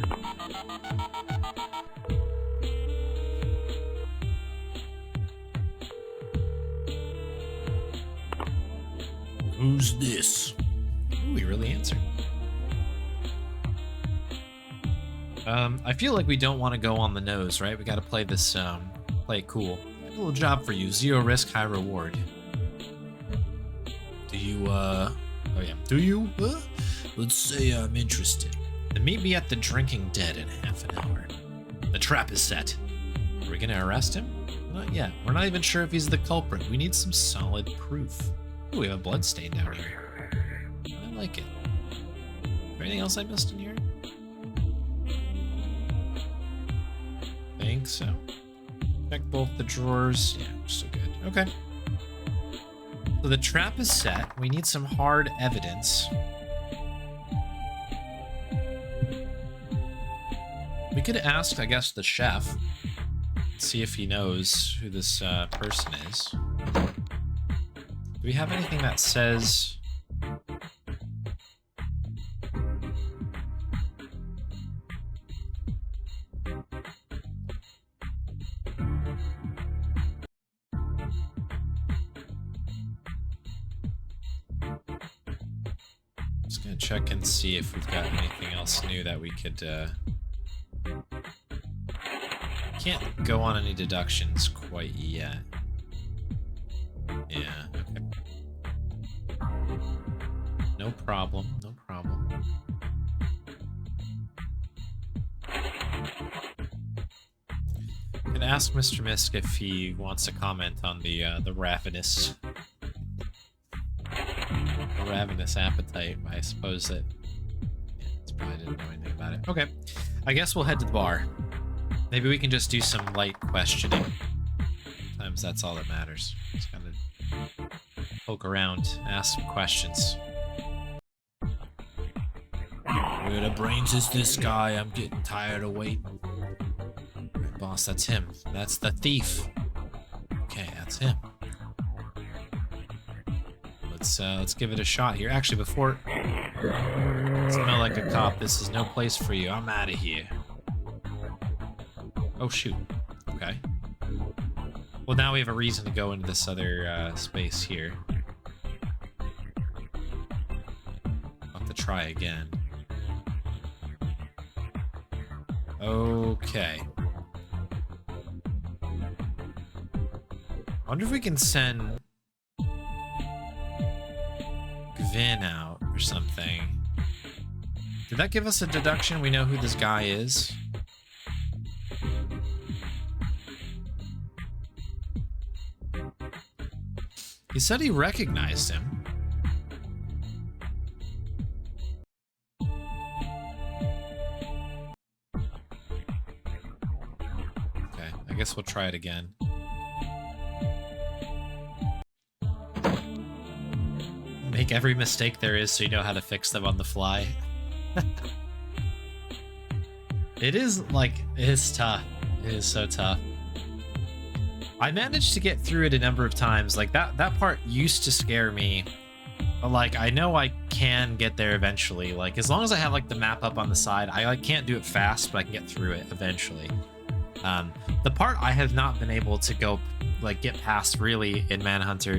Who's this? Ooh, he really answered. I feel like we don't want to go on the nose, right? We got to play this, play it cool. A little job for you. 0 risk, high reward. Do you, oh yeah. Do you? Let's say I'm interested. Then meet me at the Drinking Den in half an hour. The trap is set. Are we gonna arrest him? Not yet. We're not even sure if he's the culprit. We need some solid proof. Ooh, we have a blood stain down here. I like it. Is there anything else I missed in here? Think so. Check both the drawers. Yeah, we're still good. Okay. So the trap is set. We need some hard evidence. We could ask, I guess, the chef. See if he knows who this person is. Do we have anything that says... Just gonna check and see if we've got anything else new that we could, can't go on any deductions quite yet. Yeah, okay. No problem, no problem. Can ask Mr. Misk if he wants to comment on the ravenous appetite. I suppose that it's probably didn't know anything about it. Okay, I guess we'll head to the bar. Maybe we can just do some light questioning. Sometimes that's all that matters. Just kind of poke around, ask some questions. Where the brains is this guy? I'm getting tired of waiting. Right, boss, that's him. That's the thief. Okay, that's him. Let's give it a shot here. Actually, before smell like a cop, this is no place for you. I'm out of here. Oh shoot. Okay. Well, now we have a reason to go into this other space here. I'll have to try again. Okay. I wonder if we can send Gvin out or something. Did that give us a deduction? We know who this guy is. He said he recognized him. Okay, I guess we'll try it again. Make every mistake there is so you know how to fix them on the fly. It is tough. It is so tough. I managed to get through it a number of times. Like that part used to scare me, but like I know I can get there eventually. Like as long as I have like the map up on the side, I like can't do it fast, but I can get through it eventually. The part I have not been able to go like get past really in Manhunter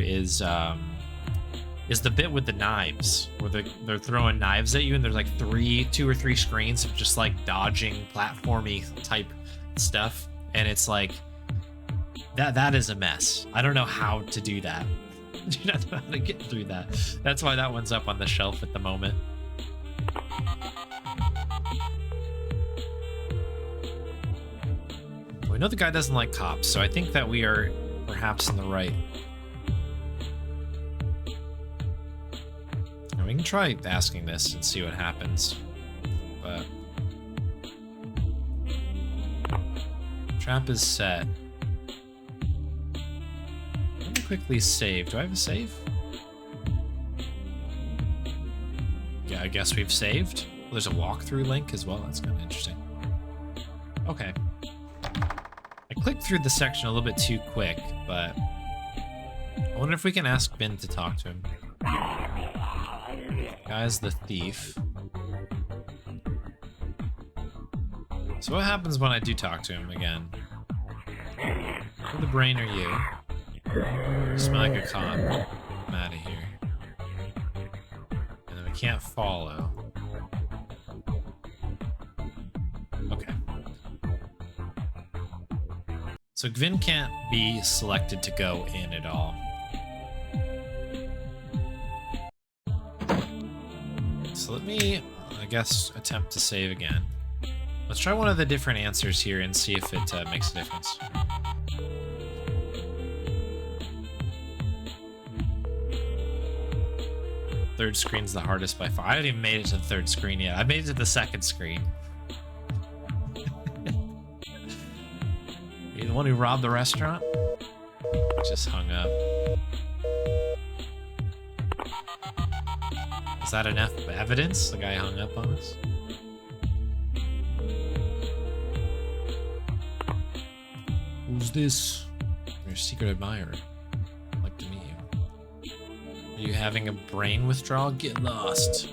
is the bit with the knives, where they're throwing knives at you, and there's like 2 or 3 screens of just like dodging platformy type stuff, and it's like that is a mess. I don't know how to do that. I do not know how to get through that. That's why that one's up on the shelf at the moment. We know the guy doesn't like cops, so I think that we are perhaps in the right. Now we can try asking this and see what happens, but trap is set. Let me quickly save. Do I have a save? Yeah, I guess we've saved. Well, there's a walkthrough link as well. That's kind of interesting. Okay. I clicked through the section a little bit too quick, but I wonder if we can ask Ben to talk to him. Guy's the thief. So what happens when I do talk to him again? Who the brain are you? You smell like a cop. I'm out of here. And then we can't follow. Okay. So Gvin can't be selected to go in at all. So let me, I guess, attempt to save again. Let's try one of the different answers here and see if it makes a difference. Third screen's the hardest by far. I haven't even made it to the third screen yet. I made it to the second screen. You the one who robbed the restaurant? Just hung up. Is that enough evidence? The guy hung up on us? Who's this? Your secret admirer. I'd like to meet you. Are you having a brain withdrawal? Get lost.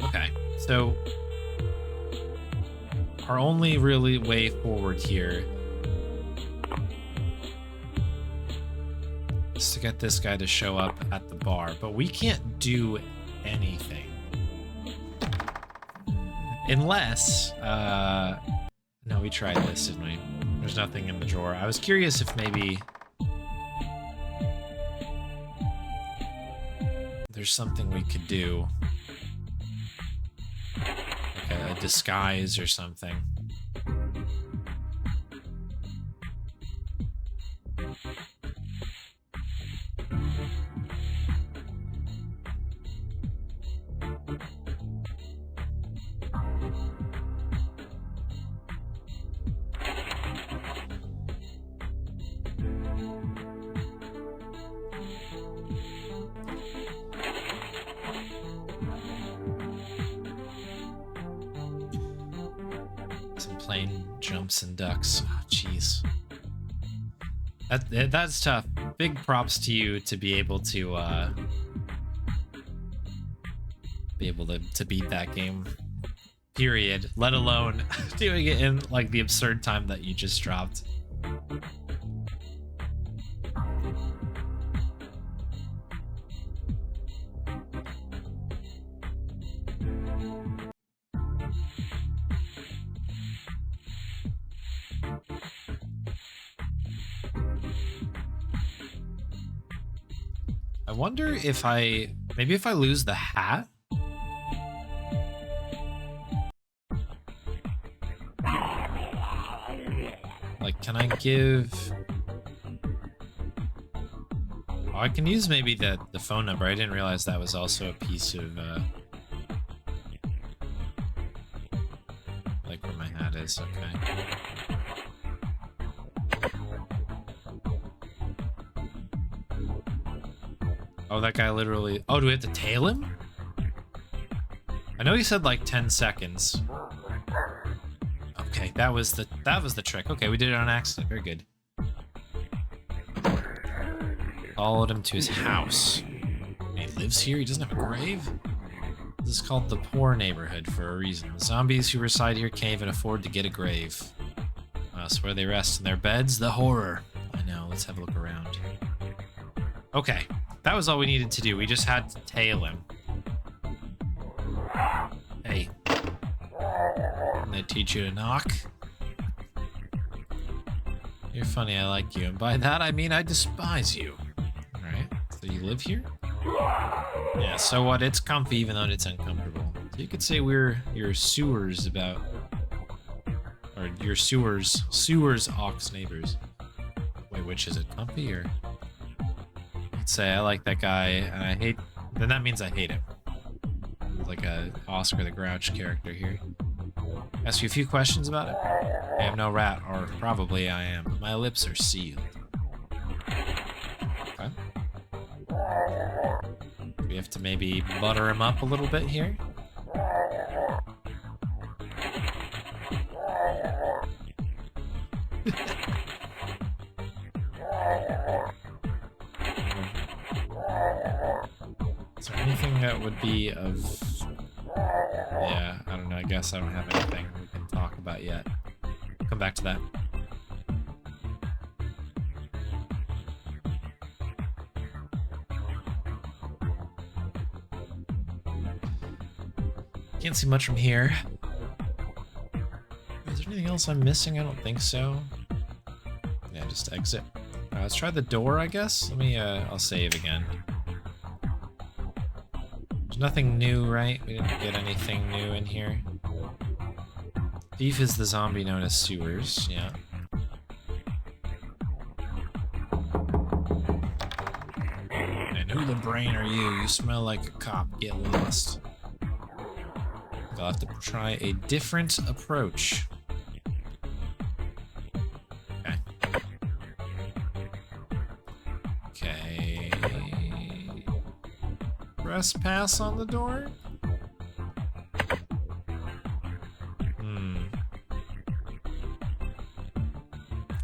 Okay, so our only really way forward here is to to get this guy to show up at the bar, but we can't do anything. Unless, no, we tried this, didn't we? There's nothing in the drawer. I was curious if maybe there's something we could do. Like a disguise or something. Plane jumps and ducks. Oh, jeez. That's tough. Big props to you to be able to beat that game. Period. Let alone doing it in like the absurd time that you just dropped. I wonder if maybe if I lose the hat? Like, can I give... Oh, I can use maybe the phone number. I didn't realize that was also a piece of, like where my hat is, okay. Oh, that guy literally... Oh, do we have to tail him? I know he said like 10 seconds. Okay, that was the trick. Okay, we did it on accident. Very good. Followed him to his house. He lives here? He doesn't have a grave? This is called the poor neighborhood for a reason. The zombies who reside here can't even afford to get a grave. That's where they rest in their beds. The horror. I know, let's have a look around. Okay. That was all we needed to do. We just had to tail him. Hey. Can they teach you to knock? You're funny, I like you. And by that, I mean I despise you. Alright, so you live here? Yeah, so what? It's comfy even though it's uncomfortable. So you could say we're your sewers about... Or your sewers ox neighbors. Wait, which is it? Comfy or... Say I like that guy and I hate, then that means I hate him. Like a Oscar the Grouch character here. Ask you a few questions about it. I am no rat, or probably I am, but my lips are sealed. Okay. We have to maybe butter him up a little bit here. Is there anything that would be of... Yeah, I don't know. I guess I don't have anything we can talk about yet. Come back to that. Can't see much from here. Is there anything else I'm missing? I don't think so. Yeah, just exit. Let's try the door, I guess. Let me, I'll save again. There's nothing new, right? We didn't get anything new in here. Thief is the zombie known as Sewers, yeah. And who the brain are you? You smell like a cop. Get lost. I'll have to try a different approach. Okay. Press pass on the door?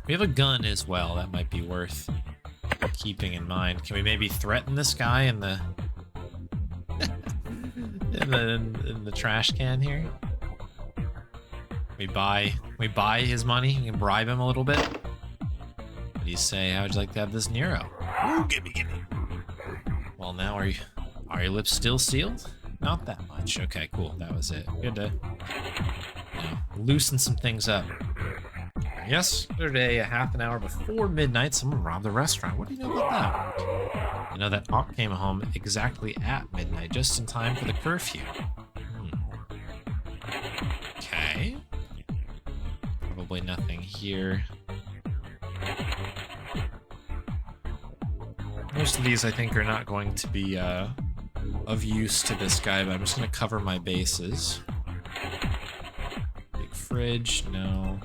We have a gun as well. That might be worth keeping in mind. Can we maybe threaten this guy in the in the trash can here? We buy his money. We can bribe him a little bit. What do you say? How would you like to have this Nero? Ooh, gimme. Well, now are your lips still sealed? Not that much. Okay, cool. That was it. Good to loosen some things up. Yesterday, a half an hour before midnight, someone robbed the restaurant. What do you know about that? You know that Hawk came home exactly at midnight, just in time for the curfew. Okay. Probably nothing here. Most of these, I think, are not going to be of use to this guy, but I'm just going to cover my bases. Big fridge, no.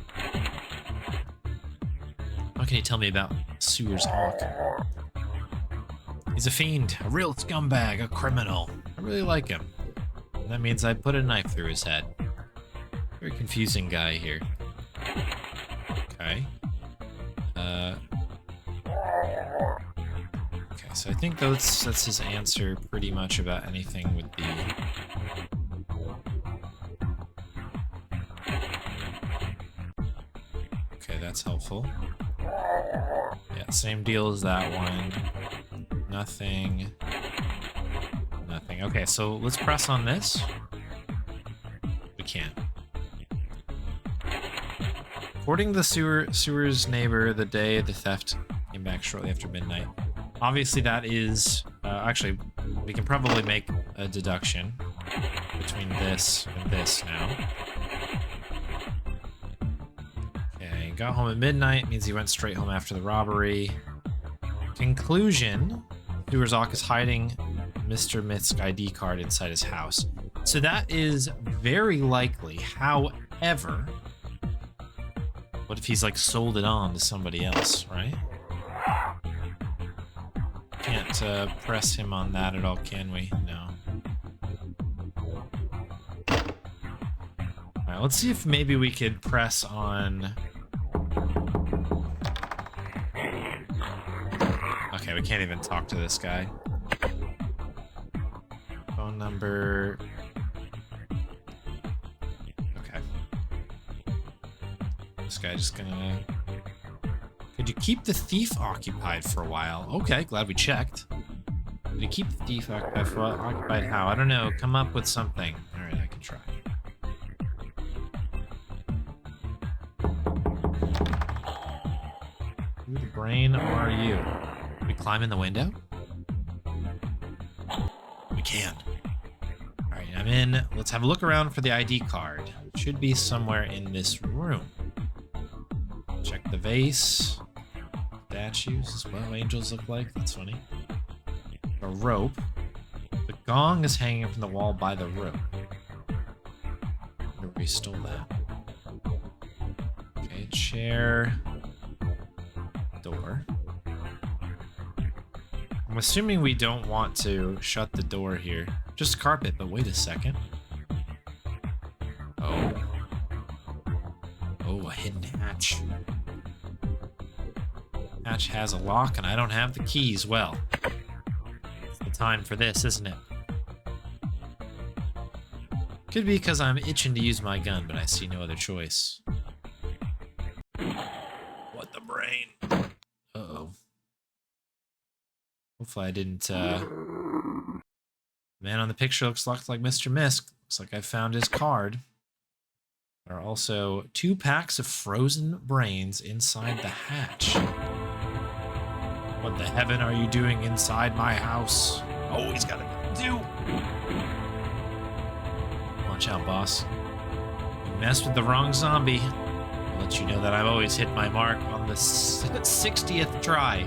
What can you tell me about Sewers Hawk? He's a fiend, a real scumbag, a criminal. I really like him. And that means I put a knife through his head. Very confusing guy here. Okay. Okay, so I think that's his answer pretty much about anything with the... Okay, that's helpful. Yeah, same deal as that one. Nothing. Nothing. Okay, so let's press on this. We can't. According to the sewer's neighbor, the day the theft came back shortly after midnight. Obviously, that is... actually, we can probably make a deduction between this and this now. Okay, got home at midnight, means he went straight home after the robbery. Conclusion, Sewers Hawk is hiding Mr. Myth's ID card inside his house. So that is very likely. However, what if he's like sold it on to somebody else, right? Can't press him on that at all, can we? No. Alright, let's see if maybe we could press on... Okay, we can't even talk to this guy. Phone number... Okay. This guy just gonna... Could you keep the thief occupied for a while? Okay, glad we checked. Could you keep the thief occupied for a while? Occupied how? I don't know. Come up with something. Alright, I can try. Who the brain are you? Can we climb in the window? We can. Alright, I'm in. Let's have a look around for the ID card. It should be somewhere in this room. Check the vase. Statues as well. Angels look like. That's funny. A rope. The gong is hanging from the wall by the rope. Wonder if we stole that. Okay, chair. Door. I'm assuming we don't want to shut the door here. Just carpet, but wait a second. Oh. Oh, a hidden hatch. Hatch has a lock, and I don't have the keys. Well, it's the time for this, isn't it? Could be because I'm itching to use my gun, but I see no other choice. What the brain? Uh-oh. Hopefully I didn't, Man on the picture looks like Mr. Misk. Looks like I found his card. There are also 2 packs of frozen brains inside the hatch. What the heaven are you doing inside my house? Oh, he's got a gun too. Watch out, boss. You messed with the wrong zombie. I'll let you know that I've always hit my mark on the 60th try.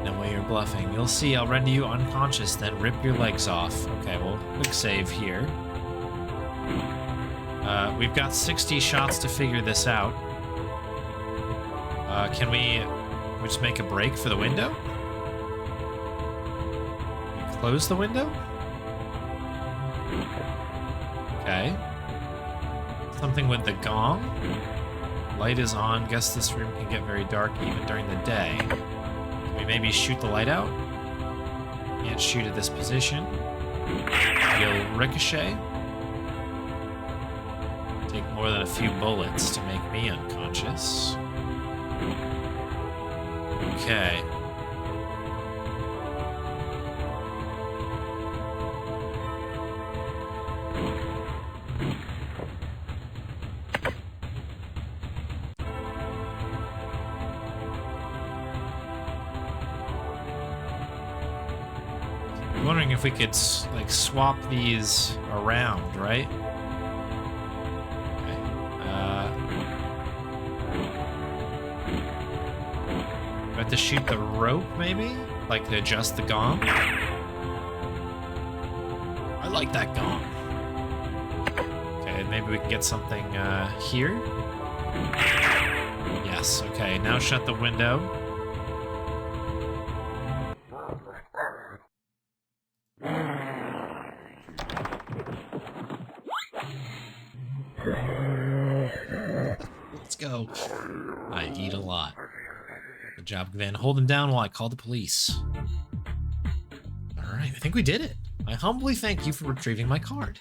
No way you're bluffing. You'll see, I'll render you unconscious, then rip your legs off. Okay, well, quick save here. We've got 60 shots to figure this out. Can we just make a break for the window? Can we close the window? Okay. Something with the gong. Light is on. Guess this room can get very dark even during the day. Can we maybe shoot the light out? Can't shoot at this position. Will ricochet. Take more than a few bullets to make me unconscious. Okay. I'm wondering if we could like swap these around, right? Okay. Do I have to shoot the rope, maybe? Like to adjust the gong? I like that gong. Okay, maybe we can get something here? Yes, okay, now shut the window. Let's go. I eat a lot. Good job, Van. Hold him down while I call the police. Alright, I think we did it. I humbly thank you for retrieving my card.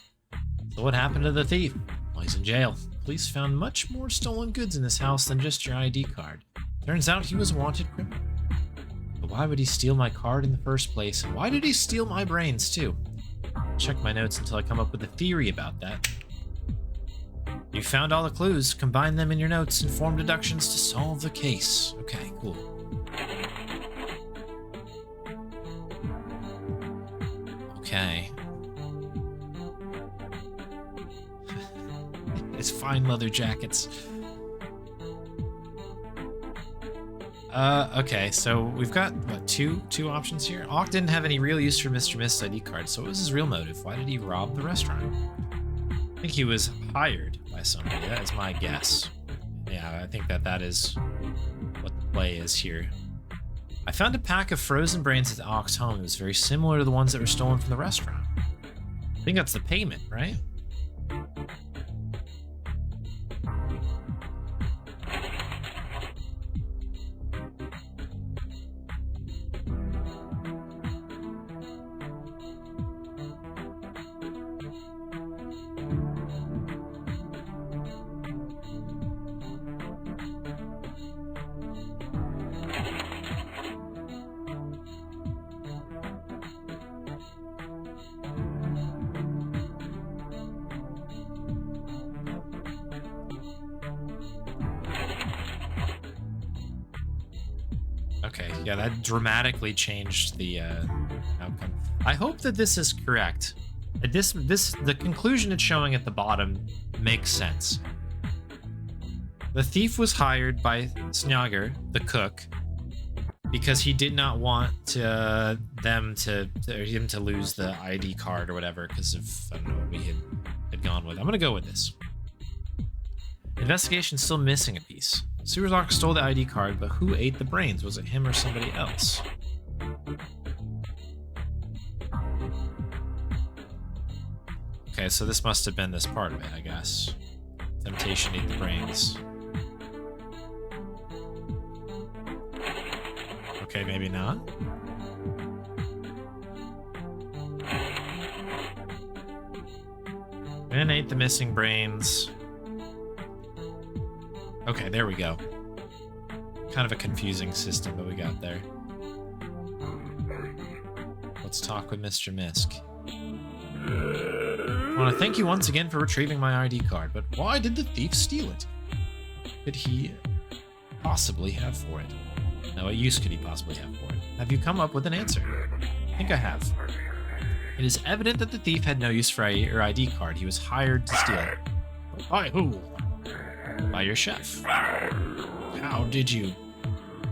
So what happened to the thief? Well, he's in jail. Police found much more stolen goods in this house than just your ID card. Turns out he was a wanted criminal. But why would he steal my card in the first place? And why did he steal my brains, too? I'll check my notes until I come up with a theory about that. You found all the clues. Combine them in your notes and form deductions to solve the case. Okay, cool. Okay. It's fine leather jackets. Okay, so we've got, what, two options here? Auk didn't have any real use for Mr. Mist's ID card, so what was his real motive? Why did he rob the restaurant? I think he was hired by somebody. That is my guess. Yeah, I think that is what the play is here. I found a pack of frozen brains at Auk's home. It was very similar to the ones that were stolen from the restaurant. I think that's the payment, right? Okay, yeah, that dramatically changed the outcome. I hope that this is correct. The conclusion it's showing at the bottom makes sense. The thief was hired by Snjager, the cook, because he did not want him to lose the ID card or whatever because of, I don't know, what we had gone with. I'm gonna go with this. Investigation's still missing a piece. Sewerlock stole the ID card, but who ate the brains? Was it him or somebody else? Okay, so this must have been this part of it, I guess. Temptation ate the brains. Okay, maybe not. Ben ate the missing brains. Okay, there we go. Kind of a confusing system, but we got there. Let's talk with Mr. Misk. I want to thank you once again for retrieving my ID card, but why did the thief steal it? What could he possibly have for it? Now, what use could he possibly have for it? Have you come up with an answer? I think I have. It is evident that the thief had no use for your ID card. He was hired to steal it. But by who? By your chef. How did you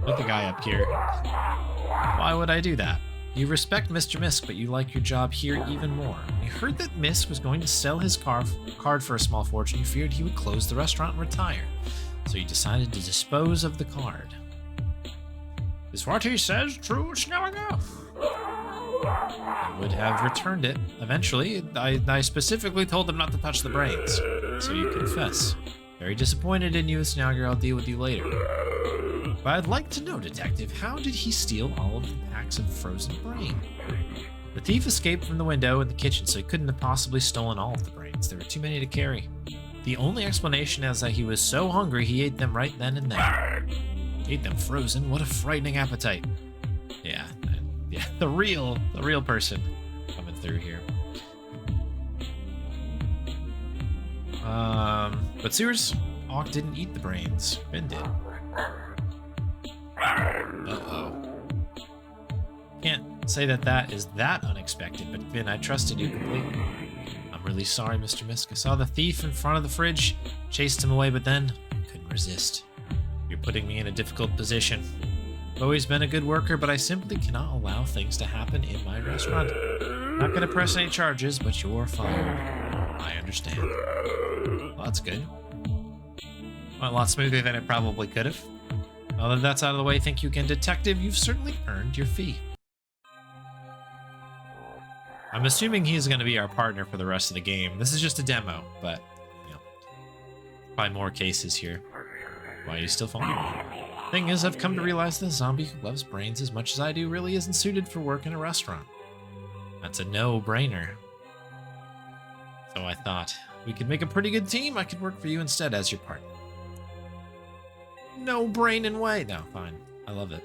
put the guy up here? Why would I do that? You respect Mr. Misk, but you like your job here even more. When you heard that Misk was going to sell his card for a small fortune, you feared he would close the restaurant and retire. So you decided to dispose of the card. Is what he says true, Snjager? I would have returned it. Eventually, I specifically told him not to touch the brains. So you confess. Very disappointed in you, Snjager. I'll deal with you later. But I'd like to know, Detective, how did he steal all of the packs of frozen brain? The thief escaped from the window in the kitchen, so he couldn't have possibly stolen all of the brains. There were too many to carry. The only explanation is that he was so hungry he ate them right then and there. He ate them frozen? What a frightening appetite. Yeah, the real person coming through here. But Sewers, Auk didn't eat the brains. Ben did. Uh-oh. say that that is that unexpected, but Finn, I trusted you completely. I'm really sorry, Mr. Misk. I saw the thief in front of the fridge, chased him away, but then couldn't resist. You're putting me in a difficult position. I've always been a good worker, but I simply cannot allow things to happen in my restaurant. Not gonna press any charges, but you're fired. I understand. Well, that's good. Went a lot smoother than it probably could have. Now that that's out of the way, thank you again, Detective. You've certainly earned your fee. I'm assuming he's going to be our partner for the rest of the game. This is just a demo, but, you know, probably more cases here. Why are you still following me? Thing is, I've come to realize the zombie who loves brains as much as I do really isn't suited for work in a restaurant. That's a no-brainer. So I thought, we could make a pretty good team. I could work for you instead as your partner. No brain in way. No, fine. I love it.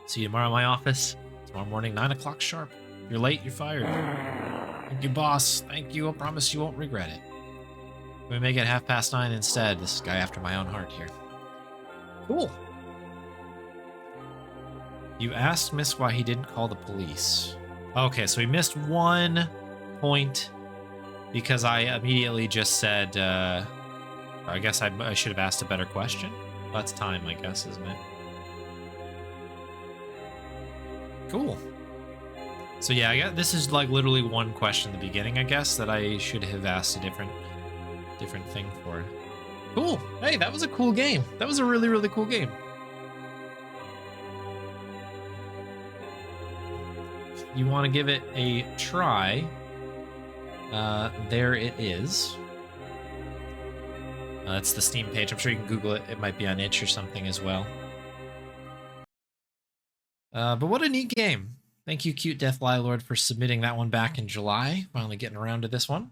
See you tomorrow in my office. Tomorrow morning, 9 o'clock sharp. If you're late, you're fired. Thank you, boss. Thank you. I promise you won't regret it. Can we make it 9:30 instead? This guy after my own heart here. Cool. You asked Miss why he didn't call the police. Okay, so we missed 1 point because I immediately just said, I guess I should have asked a better question. That's time, I guess, isn't it? Cool. So yeah, I guess this is like literally 1 question in the beginning, I guess, that I should have asked a different thing for. Cool. Hey, that was a cool game. That was a really, really cool game. If you want to give it a try, there it is. That's the Steam page. I'm sure you can Google it. It might be on itch or something as well. But what a neat game. Thank you, Cute Death Lord, for submitting that one back in July. Finally getting around to this one.